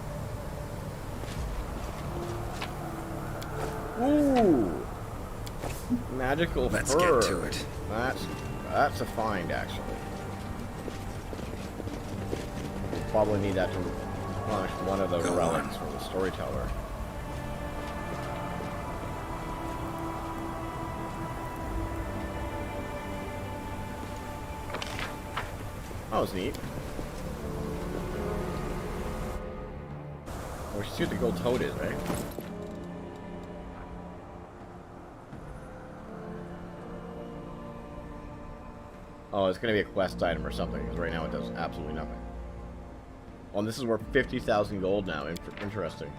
Ooh! Magical Let's fur. get to it. That's a find, actually. We'll probably need that to punish one of the relics from the storyteller. That was neat. We should see what the gold toad is, right? Oh, it's going to be a quest item or something, because right now it does absolutely nothing. Oh, and this is worth 50,000 gold now. Interesting.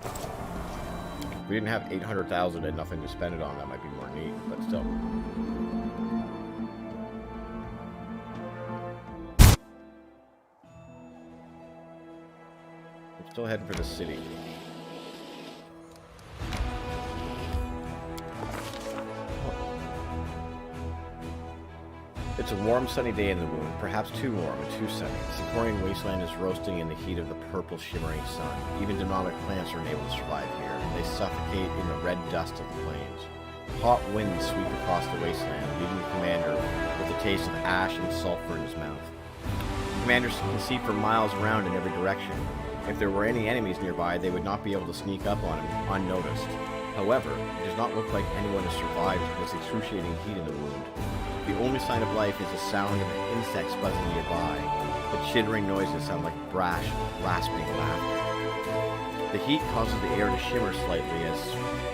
If we didn't have 800,000 and nothing to spend it on, that might be more neat, but still. I'm still heading for the city. It's a warm, sunny day in the moon, perhaps too warm and too sunny. The Sicorian wasteland is roasting in the heat of the purple, shimmering sun. Even demonic plants are unable to survive here. They suffocate in the red dust of the plains. Hot winds sweep across the wasteland, leaving the commander with a taste of ash and sulfur in his mouth. Commanders can see for miles around in every direction. If there were any enemies nearby, they would not be able to sneak up on him unnoticed. However, it does not look like anyone has survived this excruciating heat in the wound. The only sign of life is the sound of insects buzzing nearby. The chittering noises sound like brash, rasping laughter. The heat causes the air to shimmer slightly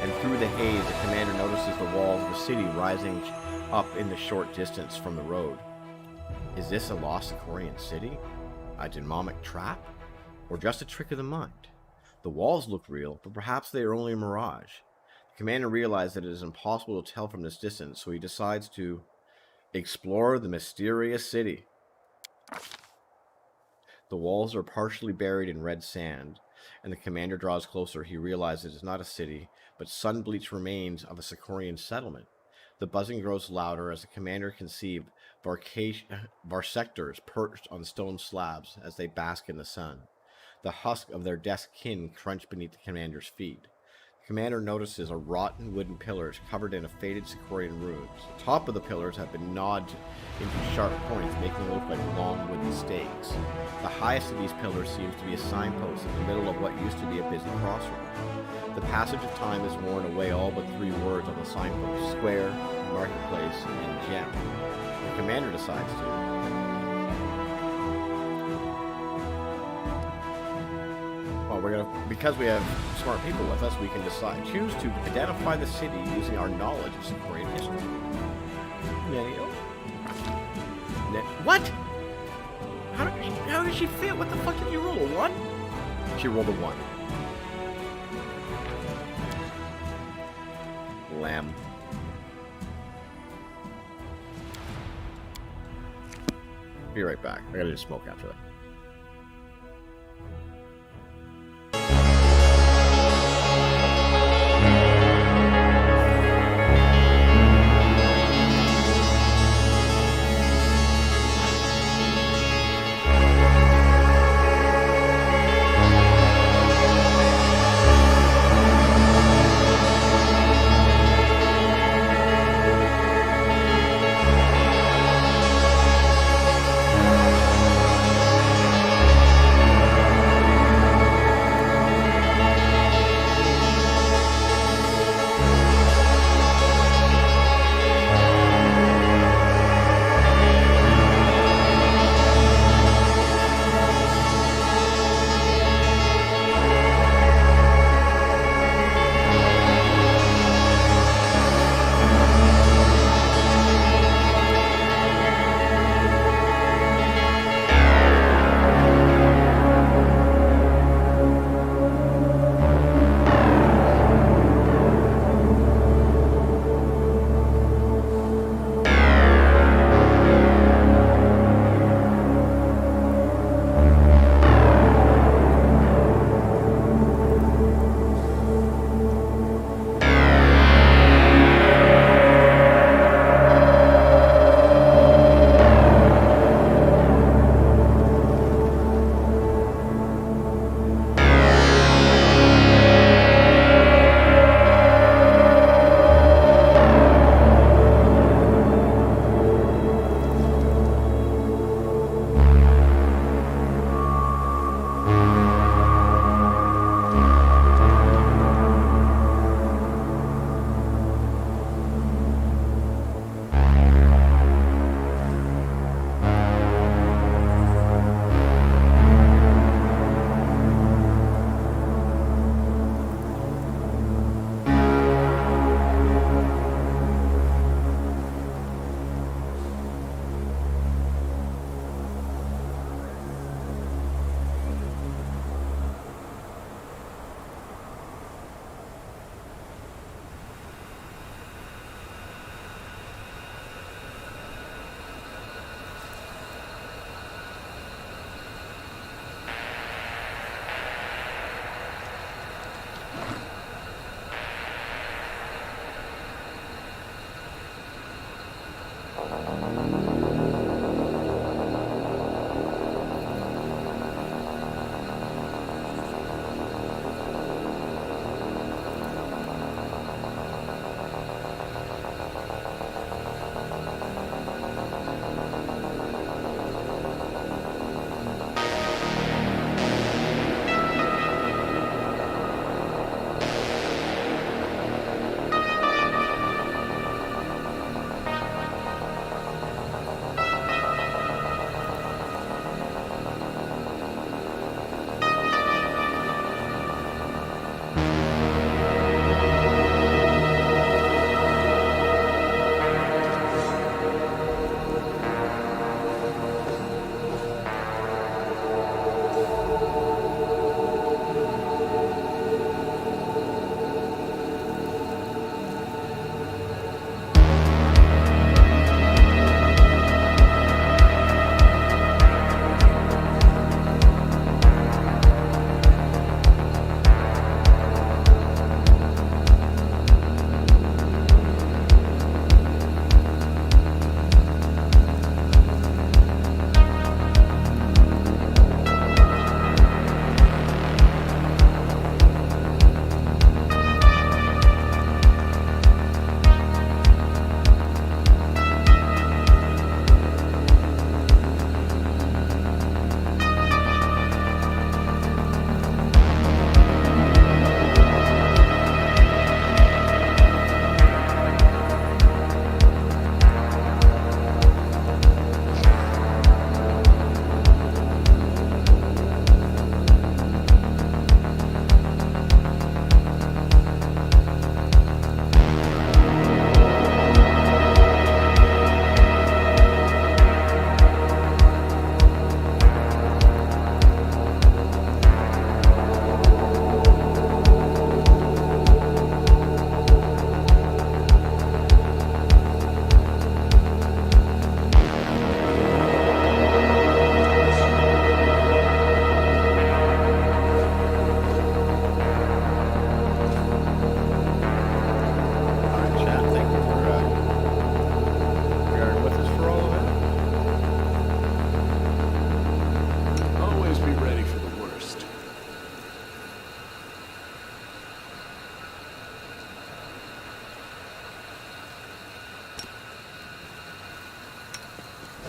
and through the haze, the commander notices the walls of the city rising up in the short distance from the road. Is this a lost Sicorian city? A demonic trap? Or just a trick of the mind? The walls look real, but perhaps they are only a mirage. The commander realizes that it is impossible to tell from this distance, so he decides to explore the mysterious city. The walls are partially buried in red sand, and the commander draws closer. He realizes it is not a city, but sun-bleached remains of a Sicorian settlement. The buzzing grows louder as the commander can see Varsectors perched on stone slabs as they bask in the sun. The husk of their desk kin crunch beneath the commander's feet. The commander notices a rotten wooden pillars covered in a faded Sicorian runes. The top of the pillars have been gnawed into sharp points, making them look like long wooden stakes. The highest of these pillars seems to be a signpost in the middle of what used to be a busy crossroad. The passage of time has worn away all but 3 words on the signpost: square, marketplace, and gem. The commander decides to because we have smart people with us, we can choose to identify the city using our knowledge of Sicorian history. What? How did she fail? What the fuck did you roll? A 1? She rolled a 1. Lamb. Be right back. I gotta just smoke after that.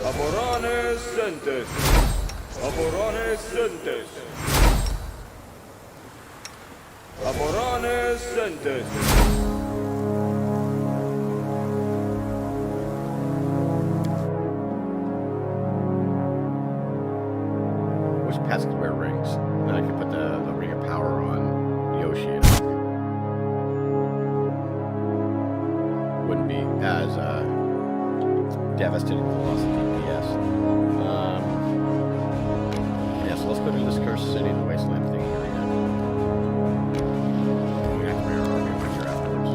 Aborane Sentes. Aborane Sentes. Aborane Sentes. Wish pests could wear rings. Then I could put the ring of power on Yoshi. And wouldn't be as devastating to the loss of DPS. Yeah, so let's go to this cursed city, the wasteland thing here again. We have to bring our army picture afterwards.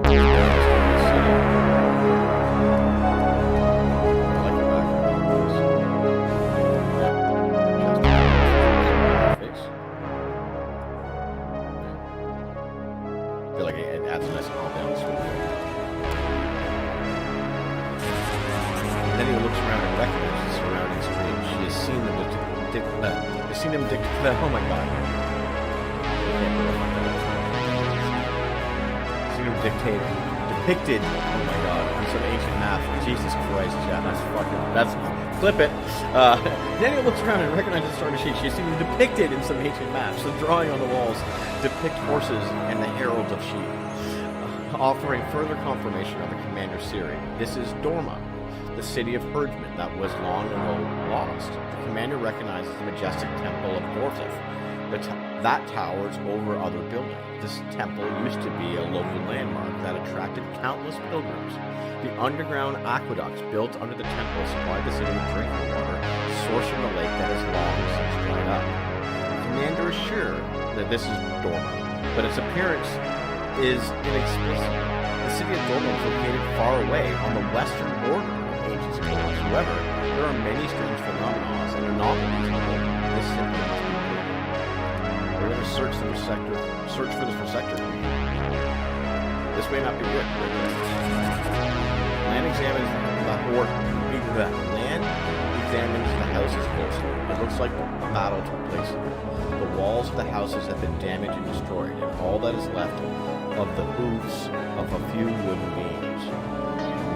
I like the background of this. Face. I feel like it adds a nice ambiance with it. Then he looks around and recognizes the surrounding stream. She has seen them oh my god. Seen them depicted, oh my god, in some ancient map. Jesus Christ, yeah, that's clip it. Daniel looks around and recognizes the Star Sheet. She has seen them depicted in some ancient maps. The drawing on the walls depict horses and the heralds of sheep, offering further confirmation of the Commander Siri. This is Dorma, the city of herdsmen that was long ago lost. The commander recognizes the majestic temple of Gortef that towers over other buildings. This temple used to be a local landmark that attracted countless pilgrims. The underground aqueducts built under the temple supplied the city with drinking water, sourced from the lake that has long since dried up. The commander is sure that this is Dorma, but its appearance is inexplicit. The city of Dorma is located far away on the western border of ancient scholars. However, there are many strange phenomena and anomalies in the world. This simply must be proven. We're going to search for this for sector. This may not be good. Land examines Land examines the houses closely. It looks like a battle took place here. The walls of the houses have been damaged and destroyed, and all that is left of the hoofs of a few wooden beams.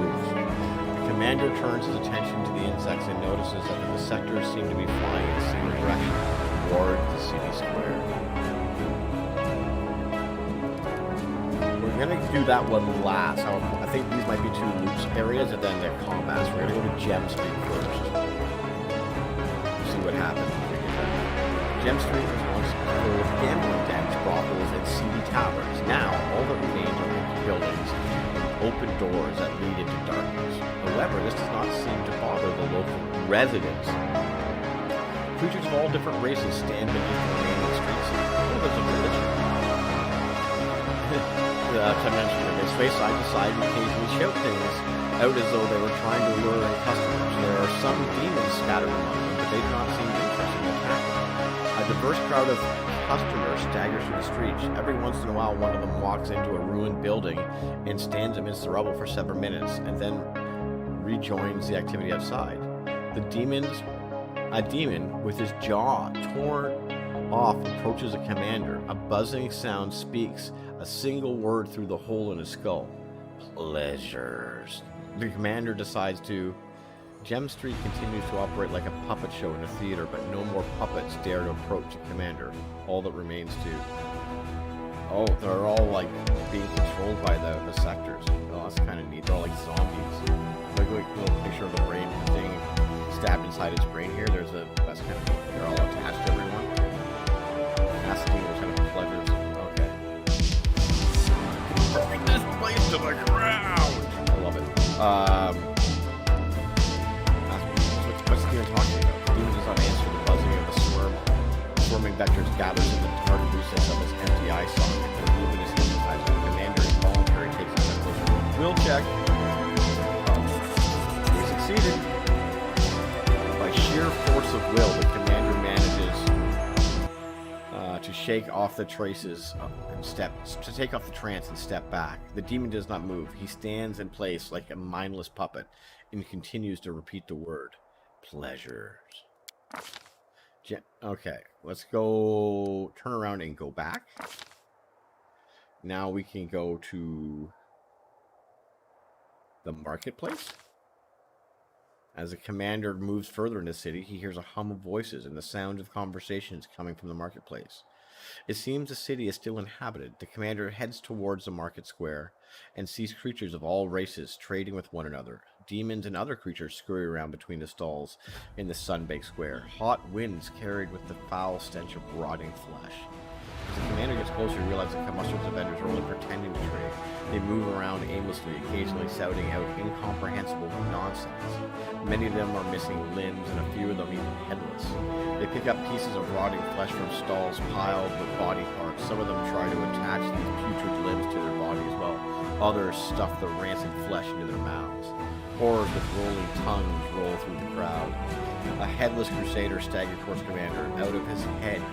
Roofs. The commander turns his attention to the insects and notices that the sectors seem to be flying in a single direction toward the city square. We're going to do that one last. I think these might be 2 loops areas and then the combats. We're going to go to Gem Street first. See what happens when we get there. Gem Street was once full of gambling dens, brothels, and seedy taverns. Now, all that remains are empty buildings and open doors that lead into darkness. However, this does not seem to bother the local residents. Creatures of all different races stand beneath the remaining streets. Oh, there's a village. As I mentioned, they sway side to side and occasionally shout things out as though they were trying to lure in customers. There are some demons scattered among them, but they do not seem interested in attacking. A diverse crowd of customers staggers through the streets. Every once in a while, one of them walks into a ruined building and stands amidst the rubble for several minutes, and then rejoins the activity outside. A demon with his jaw torn off approaches a commander. A buzzing sound speaks a single word through the hole in his skull. Pleasures. The commander decides to... Gem Street continues to operate like a puppet show in a theater, but no more puppets dare to approach the commander. All that remains to... Oh, they're all like being controlled by the sectors. Oh, that's kind of neat. They're all like zombies. Look at a little picture of the brain thing stabbed inside his brain here. That's kind of neat. They're all attached to everyone. That's the kind of pleasures. Okay. Bring this place to the ground. I love it. What's Steven talking about? Steven does not answer the buzzing of the swarming vectors gathers in the dark recess of his empty eye socket. The movement is hypnotized. The commander involuntarily takes a step closer. Will check. We succeeded. By sheer force of will, the commander manages to shake off the traces to take off the trance and step back. The demon does not move. He stands in place like a mindless puppet and continues to repeat the word. Pleasures. Okay, let's go turn around and go back. Now we can go to the marketplace. As the commander moves further in the city, he hears a hum of voices and the sound of conversations coming from the marketplace. It seems the city is still inhabited. The commander heads towards the market square and sees creatures of all races trading with one another. Demons and other creatures scurry around between the stalls in the sun-baked square. Hot winds carried with the foul stench of rotting flesh. As the commander gets closer, he realizes that hundreds of vendors are only pretending to trade. They move around aimlessly, occasionally shouting out incomprehensible nonsense. Many of them are missing limbs, and a few of them even headless. They pick up pieces of rotting flesh from stalls piled with body parts. Some of them try to attach these putrid limbs to their body as well. Others stuff the rancid flesh into their mouths. Horrors with rolling tongues roll through the crowd. A headless crusader staggers towards commander. Out of his hand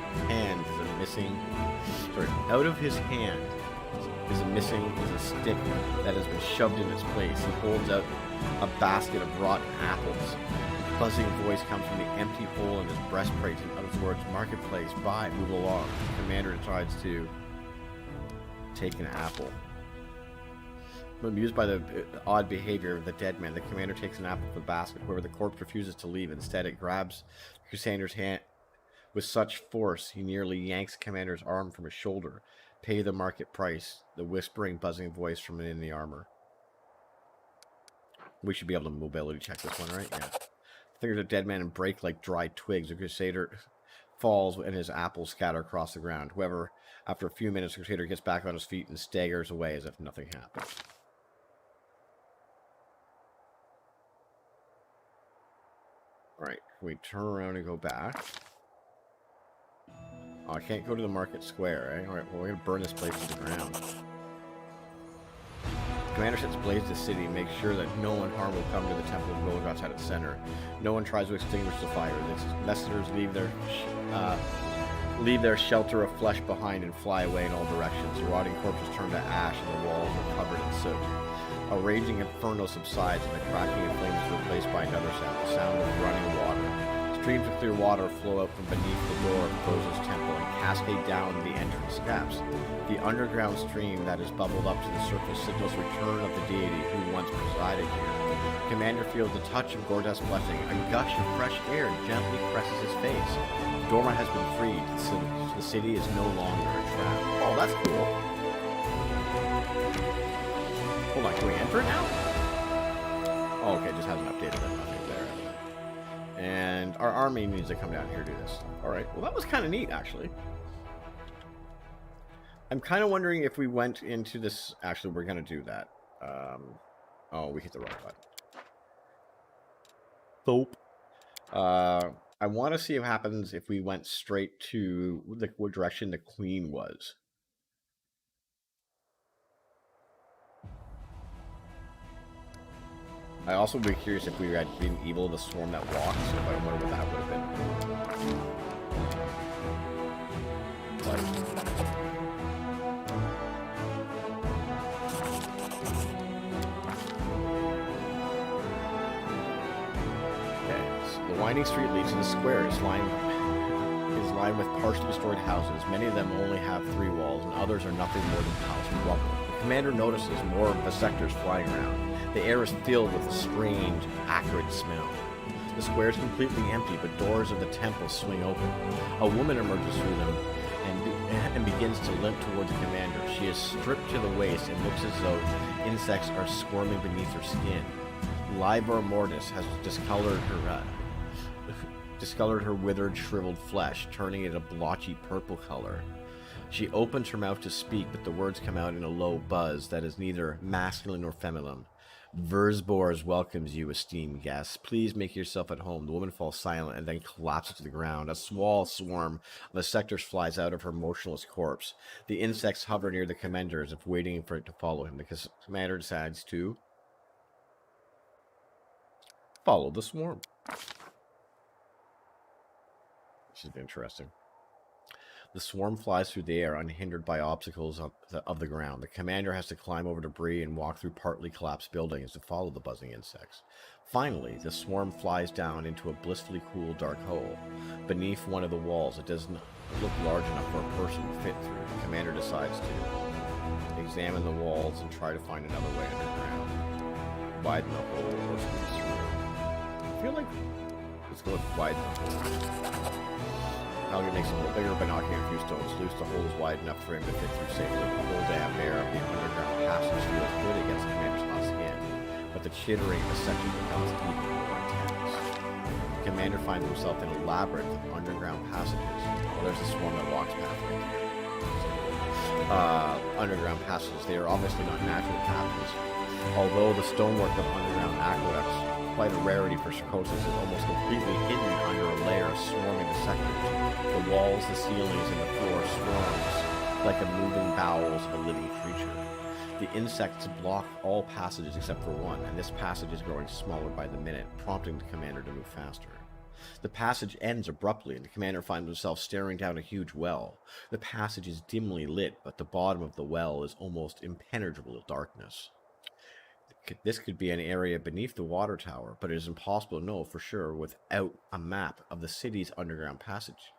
is a stick that has been shoved in its place. He holds out a basket of rotten apples. A buzzing voice comes from the empty hole in his breastplate and utters words, "Marketplace, buy, move along." The commander decides to take an apple. Amused by the odd behavior of the dead man, the commander takes an apple from the basket. However, the corpse refuses to leave. Instead, it grabs the crusader's hand with such force, he nearly yanks the commander's arm from his shoulder. "Pay the market price," the whispering, buzzing voice from in the armor. We should be able to mobility check this one, right? Yeah. The fingers of the dead man and break like dried twigs. The crusader falls and his apples scatter across the ground. However, after a few minutes, the crusader gets back on his feet and staggers away as if nothing happened. Alright, we turn around and go back. Oh, I can't go to the market square, eh? Alright, well, we're gonna burn this place to the ground. Commander sets blaze to the city and makes sure that no one harm will come to the temple of Golgotha outside its center. No one tries to extinguish the fire. The messengers leave their shelter of flesh behind and fly away in all directions. The rotting corpses turn to ash and the walls are covered in soot. A raging inferno subsides and the cracking of flames by another sound, the sound of running water. Streams of clear water flow out from beneath the door of Croza's temple and cascade down the entrance steps. The underground stream that has bubbled up to the surface signals return of the deity who once presided here. Commander feels the touch of Gordas' blessing. A gush of fresh air gently presses his face. Dorma has been freed. The city is no longer a trap. Oh, that's cool. Hold on, can we enter it now? Oh, okay, it just hasn't updated it. Nothing there. And our army needs to come down here to do this. Alright, well that was kind of neat, actually. I'm kind of wondering if we went into this... Actually, we're going to do that. Oh, we hit the wrong button. Soap. I want to see what happens if we went straight to what direction the queen was. I also would be curious if we had been able to swarm that walk, so I wonder what that would have been. Okay, so the winding street leads to the square. It's lined with partially destroyed houses. Many of them only have 3 walls, and others are nothing more than piles of rubble. The commander notices more of the sectors flying around. The air is filled with a strange, acrid smell. The square is completely empty, but doors of the temple swing open. A woman emerges through them and begins to limp towards the commander. She is stripped to the waist and looks as though insects are squirming beneath her skin. Livor Mortis has discolored her withered, shriveled flesh, turning it a blotchy purple color. She opens her mouth to speak, but the words come out in a low buzz that is neither masculine nor feminine. Versbors welcomes you, esteemed guests. Please make yourself at home. The woman falls silent and then collapses to the ground. A small swarm of the sectors flies out of her motionless corpse. The insects hover near the commander as if waiting for it to follow him. The commander decides to follow the swarm. This is interesting. The swarm flies through the air, unhindered by obstacles of the ground. The commander has to climb over debris and walk through partly collapsed buildings to follow the buzzing insects. Finally, the swarm flies down into a blissfully cool, dark hole. Beneath one of the walls, it doesn't look large enough for a person to fit through. The commander decides to examine the walls and try to find another way underground. Widen the hole or squeeze through. I feel like let's go with widen the hole. Helga makes it a little bigger by knocking a few stones loose. The hole is wide enough for him to fit through safely. The whole damn air of the underground passage feels good against the commander's hot skin, but the chittering of the section becomes even more intense. The commander finds himself in a labyrinth of underground passages. Well, there's a swarm that walks past right there. Underground passages. They are obviously not natural passages. Although the stonework of underground aqueducts, quite a rarity for Sarcosis, is almost completely hidden under a layer of swarming sectors. The walls, the ceilings, and the floor swarms like the moving bowels of a living creature. The insects block all passages except for one, and this passage is growing smaller by the minute, prompting the commander to move faster. The passage ends abruptly, and the commander finds himself staring down a huge well. The passage is dimly lit, but the bottom of the well is almost impenetrable darkness. This could be an area beneath the water tower, but it is impossible to know for sure without a map of the city's underground passage.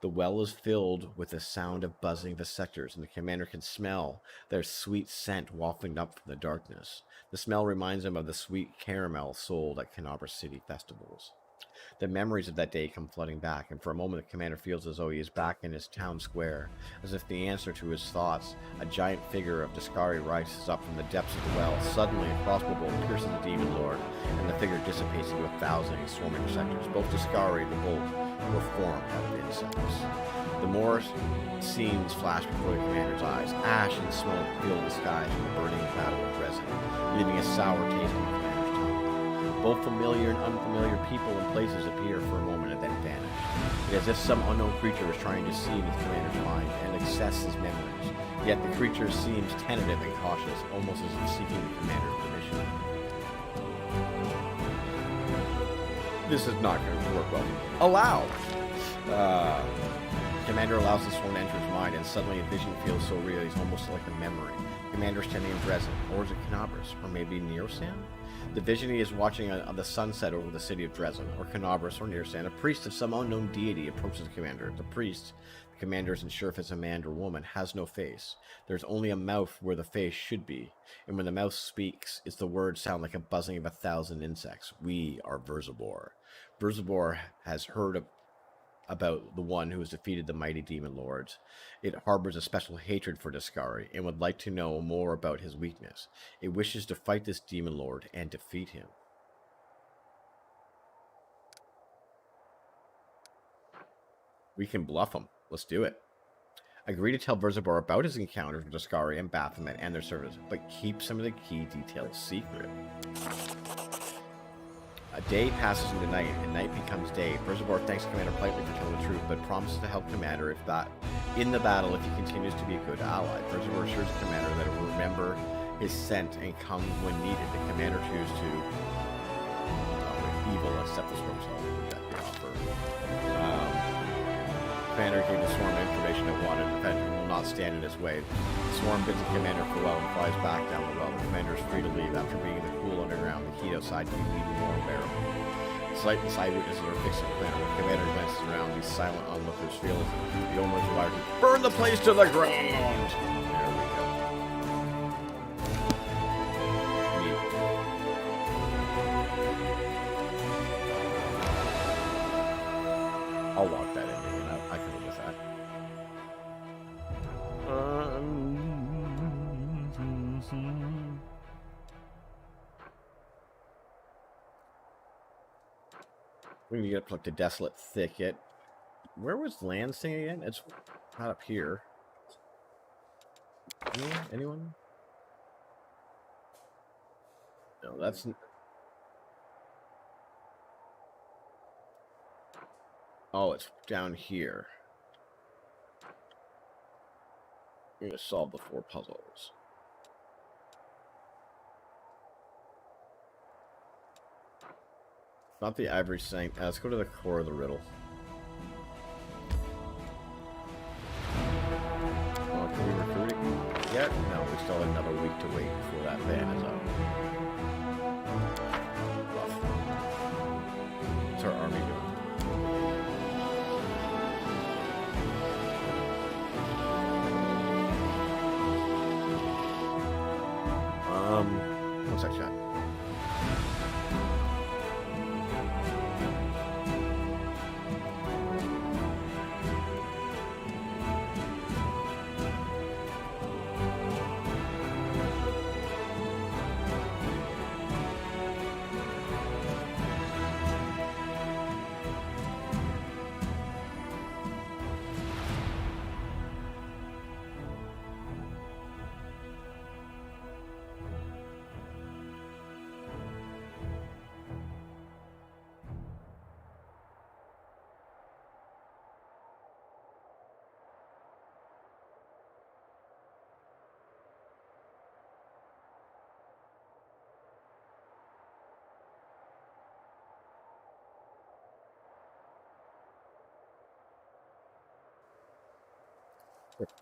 The well is filled with the sound of buzzing of the sectors, and the commander can smell their sweet scent wafting up from the darkness. The smell reminds him of the sweet caramel sold at Canabra City festivals. The memories of that day come flooding back, and for a moment the commander feels as though he is back in his town square. As if the answer to his thoughts, a giant figure of Discari rises up from the depths of the well. Suddenly, a crossbow bolt pierces the demon lord, and the figure dissipates into 1,000 swarming sectors. Both Discari and the bolt were formed out of insects. The more scenes flash before the commander's eyes. Ash and smoke fill the skies from the burning battle of resin, leaving a sour taste in the commander's tongue. Both familiar and unfamiliar people and places appear for a moment and then vanish. It is as if some unknown creature is trying to see into the commander's mind and access his memories. Yet the creature seems tentative and cautious, almost as if seeking the commander's permission. This is not going to work well. Allow! Commander allows the swarm to enter his mind, and suddenly a vision feels so real, he's almost like a memory. Commander standing in Dresden, or is it Canabras, or maybe Neosan? The vision he is watching on the sunset over the city of Dresden, or Canabras, or Neosan. A priest of some unknown deity approaches the commander. The priest, the commander isn't sure if it's a man or woman, has no face. There's only a mouth where the face should be, and when the mouth speaks, it's the words sound like a buzzing of 1,000 insects. We are Verzibor. Verzibor has heard about the one who has defeated the mighty demon lords. It harbors a special hatred for Discari and would like to know more about his weakness. It wishes to fight this demon lord and defeat him. We can bluff him. Let's do it. Agree to tell Verzibor about his encounters with Discari and Baphomet and their servants, but keep some of the key details secret. A day passes into night, and night becomes day. Verzibor thanks Commander politely for telling the truth, but promises to help Commander in the battle if he continues to be a good ally. Verzibor assures the Commander that it will remember his scent and come when needed. The Commander chooses to evil accept this for himself. We got the offer. Commander gave the Swarm information it wanted. The Defender will not stand in his way. The Swarm bids the Commander farewell and flies back down the well. The Commander is free to leave. After being in the cool underground, the heat outside can be even more unbearable. The sight and side witnesses are fixed on the Commander. When the Commander glances around, these silent onlookers feel the Omers are to burn the place to the ground. There we go. Neat. I'll lock that in. I can live with that. We need to get up to like the Desolate Thicket. Where was Lansing again? It's not up here. Anyone? No, that's... Oh, it's down here. We're going to solve the 4 puzzles. Not the Ivory Saint. Let's go to the core of the riddle. Can we recruit it yet? No, we still have another week to wait before that ban is up. Rough. What's our army doing? One sec, chat.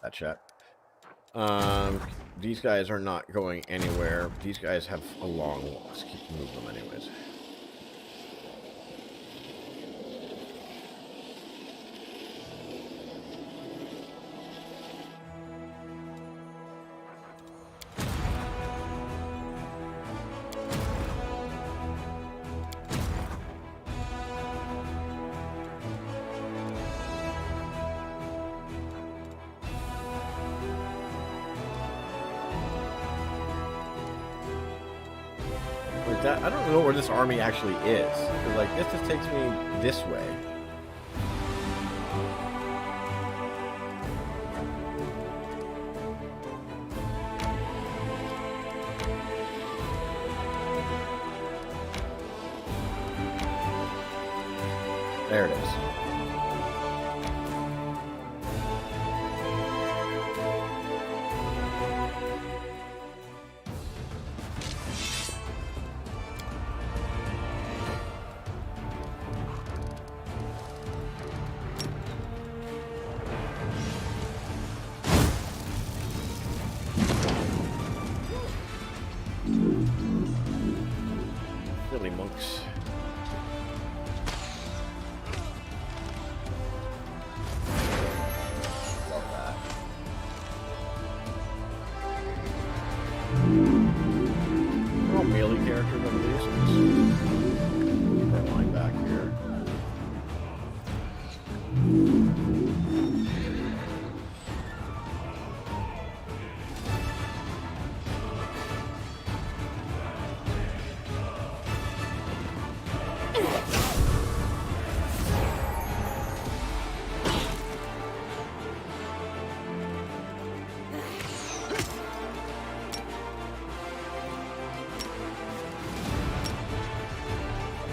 That chat. These guys are not going anywhere. These guys have a long walk. Let's keep moving them anyways. I don't know where this army actually is. 'Cause, like, this just takes me this way. There it is.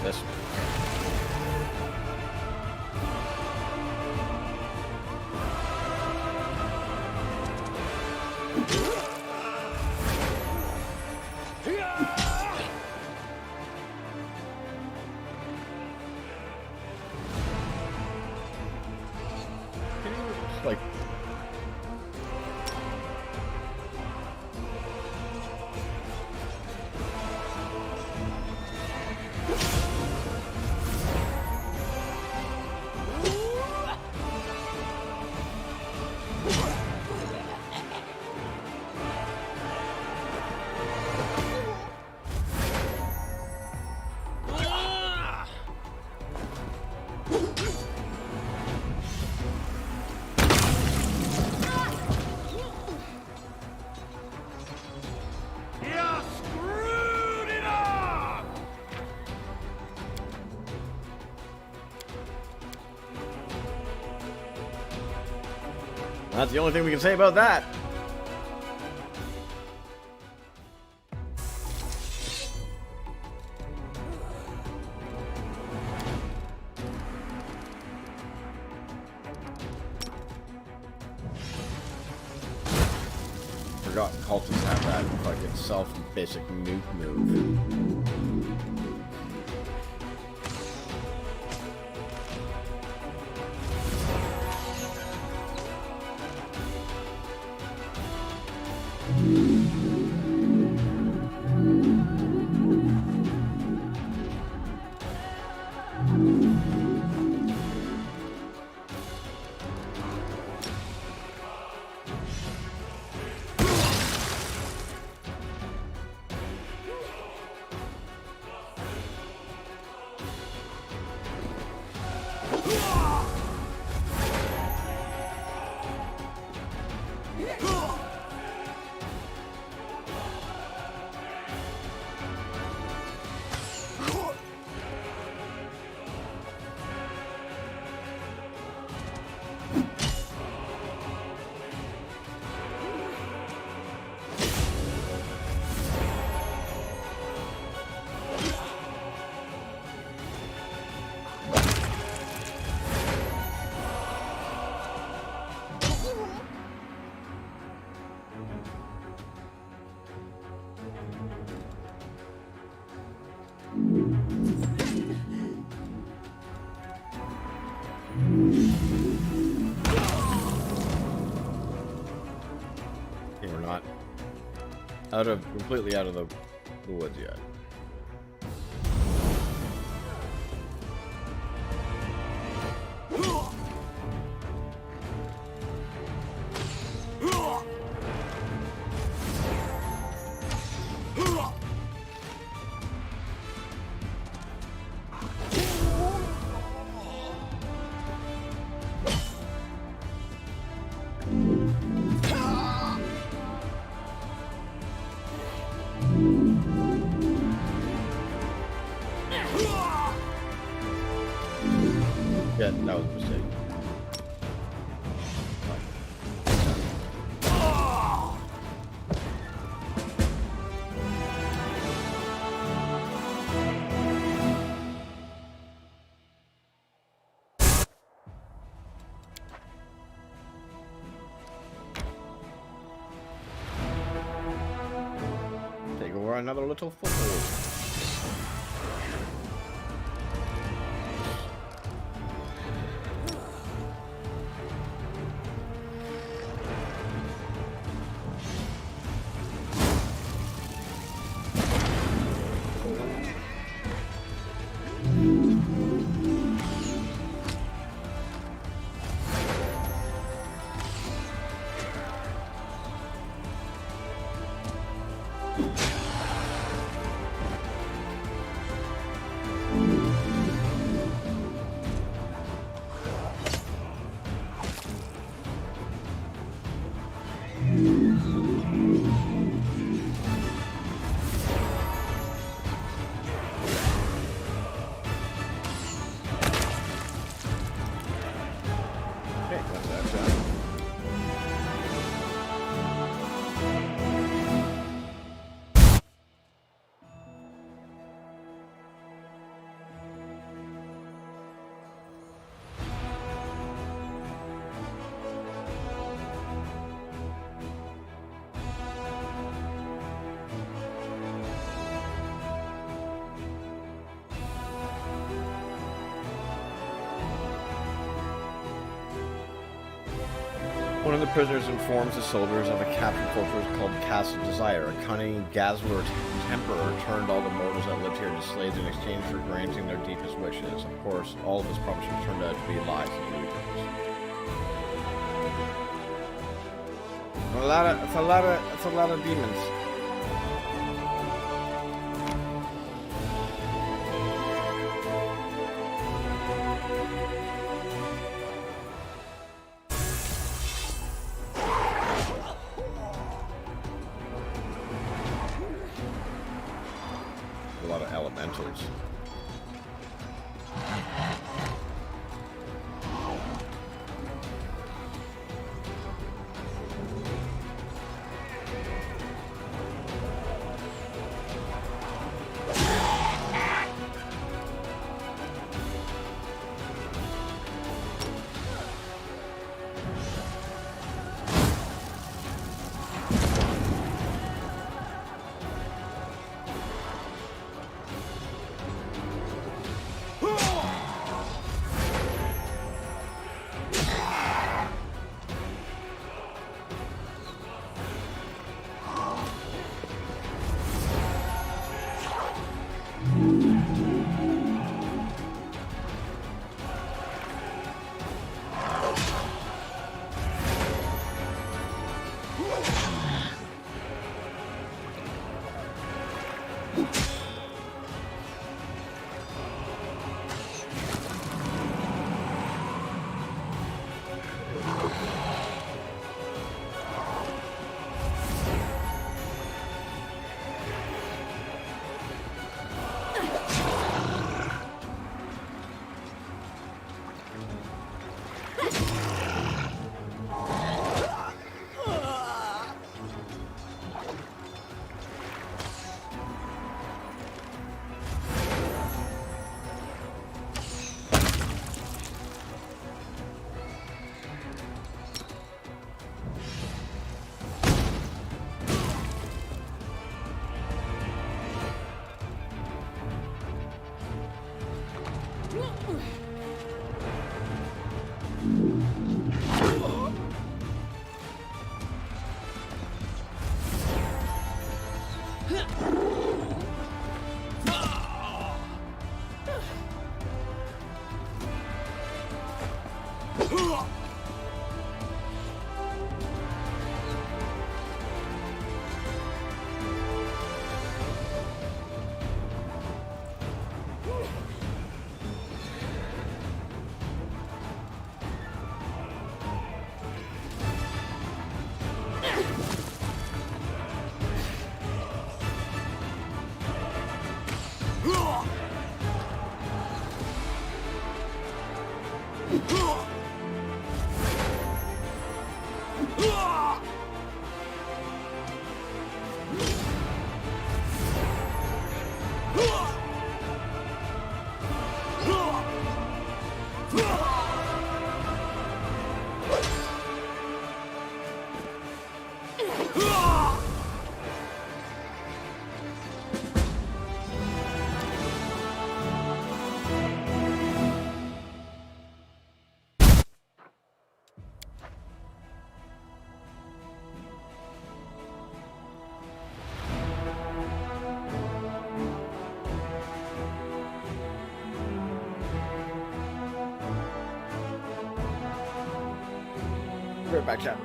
This. Like, You screwed it up! that's the only thing we can say about that. Forgot cultists have that fucking self-basic nuke move. Okay, we're not completely out of the woods yet. Yeah, that was a mistake. Take over another little foothold. One of the prisoners informs the soldiers of a captured fortress called Castle Desire. A cunning Gazler Temperer turned all the mortals that lived here into slaves in exchange for granting their deepest wishes. Of course, all of his promises turned out to be lies and illusions. It's a lot of demons. A lot of elementals. Right back, chat.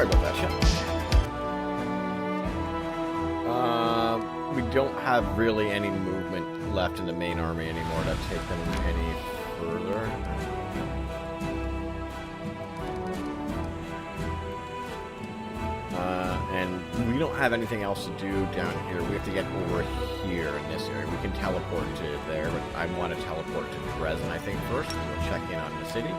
Sorry about that shit. We don't have really any movement left in the main army anymore to take them any further. And we don't have anything else to do down here. We have to get over here in this area. We can teleport to there, but I want to teleport to Dresden, I think, first, and we'll check in on the city.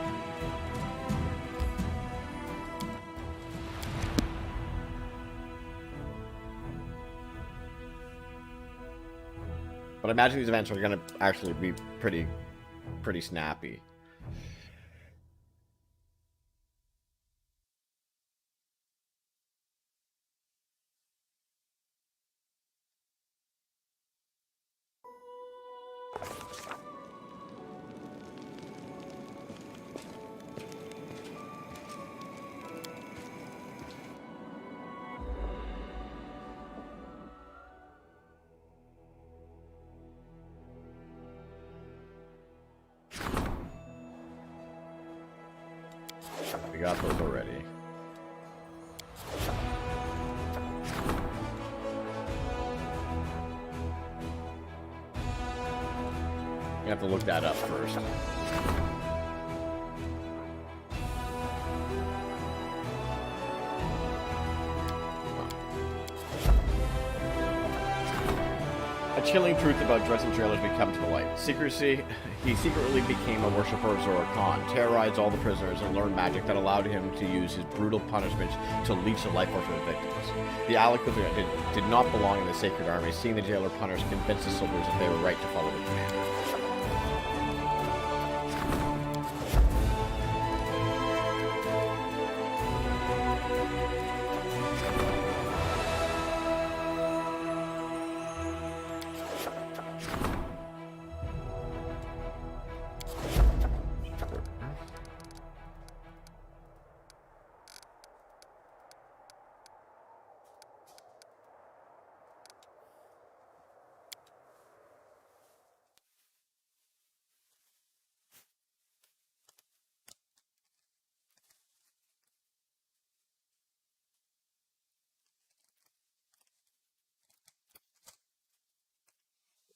But I imagine these events are going to actually be pretty snappy. We got those already. We have to look that up first. A chilling truth about Dresden jailers become to the light. He secretly became a worshipper of Zora Khan, terrorized all the prisoners, and learned magic that allowed him to use his brutal punishments to leech the life force of the victims. The Alakut did not belong in the Sacred Army. Seeing the jailer punish convinced the soldiers that they were right to follow the commander.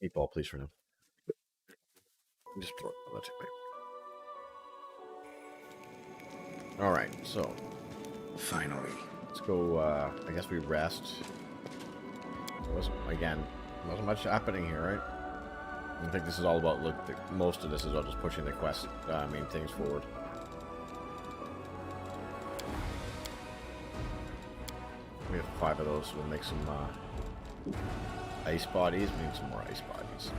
Eight ball, please, for now. Just throw it. That's it. All right, so Finally. let's go. I guess we rest. Wasn't much happening here, right? I think this is all about most of this is about just pushing the quest main things forward. We have 5 of those, so we'll make some ice bodies. We need some more ice bodies.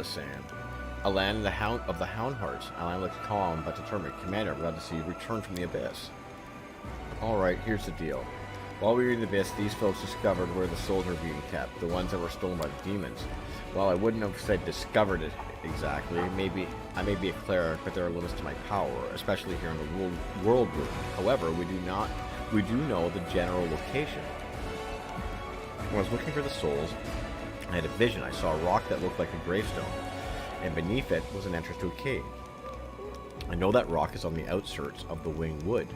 Sand. A land of the Hound Hearts. Alan looked calm but determined. Commander, I'm glad to see you return from the Abyss. Alright, here's the deal. While we were in the Abyss, these folks discovered where the souls were being kept, the ones that were stolen by the demons. Well, I wouldn't have said discovered it exactly. I may be a cleric, but there are limits to my power, especially here in the world room. However, we do know the general location. When I was looking for the souls, I had a vision. I saw a rock that looked like a gravestone, and beneath it was an entrance to a cave. I know that rock is on the outskirts of the Winged Wood.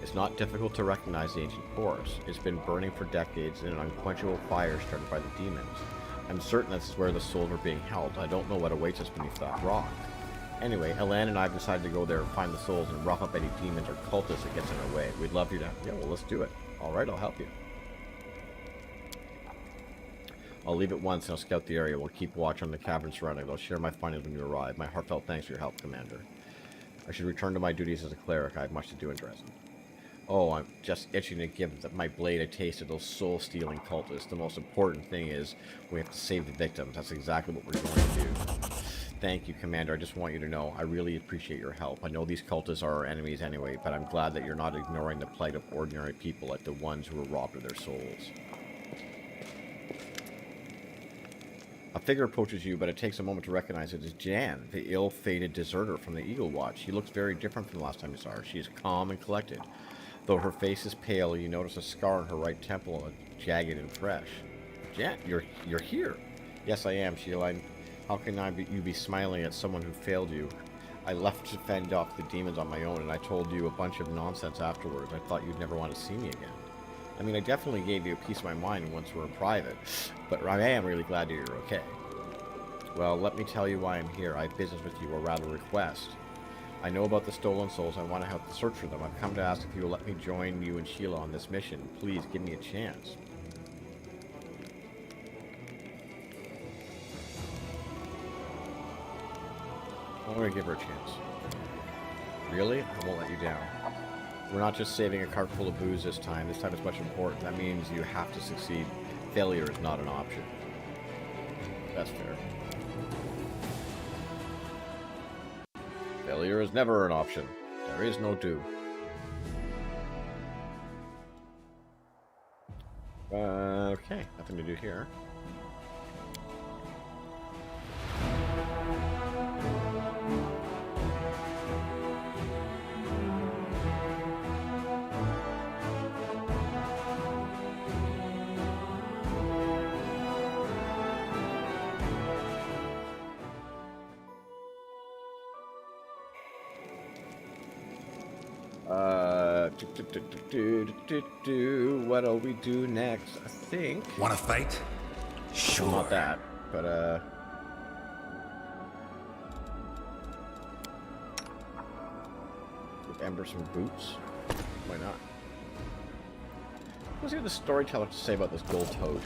It's not difficult to recognize the ancient forest. It's been burning for decades in an unquenchable fire started by the demons. I'm certain this is where the souls are being held. I don't know what awaits us beneath that rock. Anyway, Elan and I have decided to go there and find the souls and rough up any demons or cultists that gets in our way. We'd love you to... Yeah, well, let's do it. Alright, I'll help you. I'll leave it once and I'll scout the area. We'll keep watch on the cavern surrounding. I'll share my findings when you arrive. My heartfelt thanks for your help, Commander. I should return to my duties as a cleric. I have much to do in Dresden. Oh, I'm just itching to give my blade a taste of those soul-stealing cultists. The most important thing is we have to save the victims. That's exactly what we're going to do. Thank you, Commander. I just want you to know I really appreciate your help. I know these cultists are our enemies anyway, but I'm glad that you're not ignoring the plight of ordinary people like the ones who were robbed of their souls. A figure approaches you, but it takes a moment to recognize it as Jan, the ill-fated deserter from the Eagle Watch. She looks very different from the last time you saw her. She is calm and collected. Though her face is pale, you notice a scar on her right temple, jagged and fresh. Jan, you're here. Yes, I am, Sheila. How can you be smiling at someone who failed you? I left to fend off the demons on my own, and I told you a bunch of nonsense afterwards. I thought you'd never want to see me again. I mean, I definitely gave you a piece of my mind once we were in private, but I am really glad that you're okay. Well, let me tell you why I'm here. I have business with you, or rather request. I know about the stolen souls. I want to help to search for them. I've come to ask if you will let me join you and Sheila on this mission. Please, give me a chance. I'm going to give her a chance. Really? I won't let you down. We're not just saving a cart full of booze this time. This time is much important. That means you have to succeed. Failure is not an option. That's fair. Failure is never an option. There is no do. Okay, nothing to do here. What'll we do next? I think. Want to fight? Sure. Well, not that, but give Ember some boots. Why not? Let's see what the storyteller has to say about this gold toad.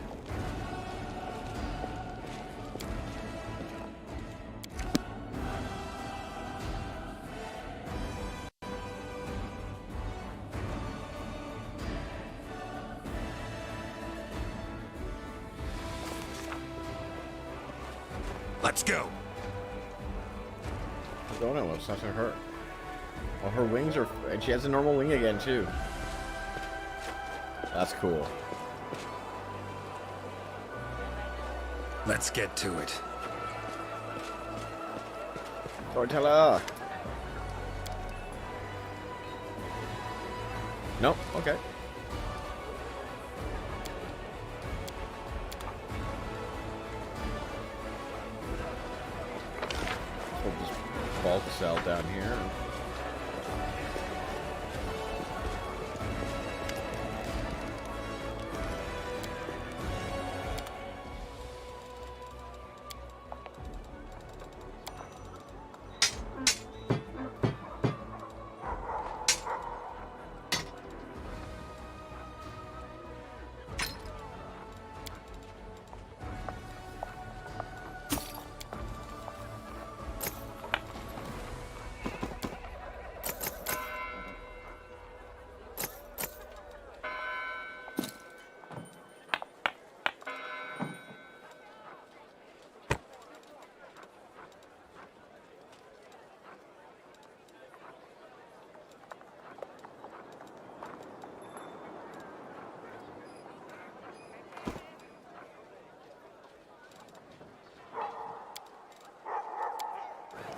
Let's go. Oh no, it's not gonna hurt. Well, her wings are, and she has a normal wing again too. That's cool. Let's get to it. Storyteller. Nope. Okay. We'll just bulk sell down here.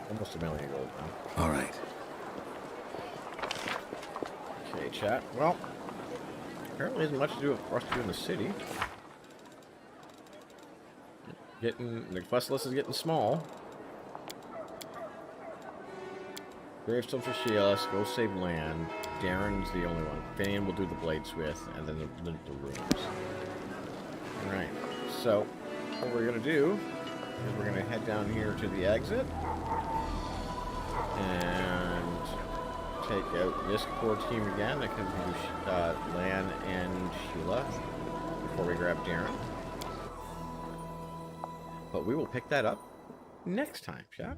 Almost $1 million gold now. All right. Okay, chat. Well, apparently isn't much to do for us to do in the city. The quest list is getting small. Gravestone for Sheila, go save land. Darren's the only one. Finian will do the bladesmith, and then the rooms. Alright, so what we're going to do is we're going to head down here to the exit. And take out this core team again. That can be Lan and Sheila before we grab Darren. But we will pick that up next time, chat.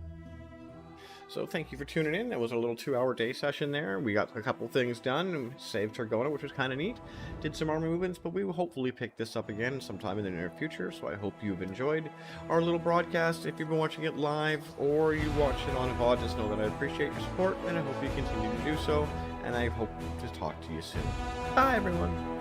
So thank you for tuning in. That was a little 2-hour day session there. We got a couple things done and saved Targona, which was kind of neat. Did some army movements, but we will hopefully pick this up again sometime in the near future. So I hope you've enjoyed our little broadcast. If you've been watching it live or you watch it on VOD, just know that I appreciate your support and I hope you continue to do so. And I hope to talk to you soon. Bye, everyone.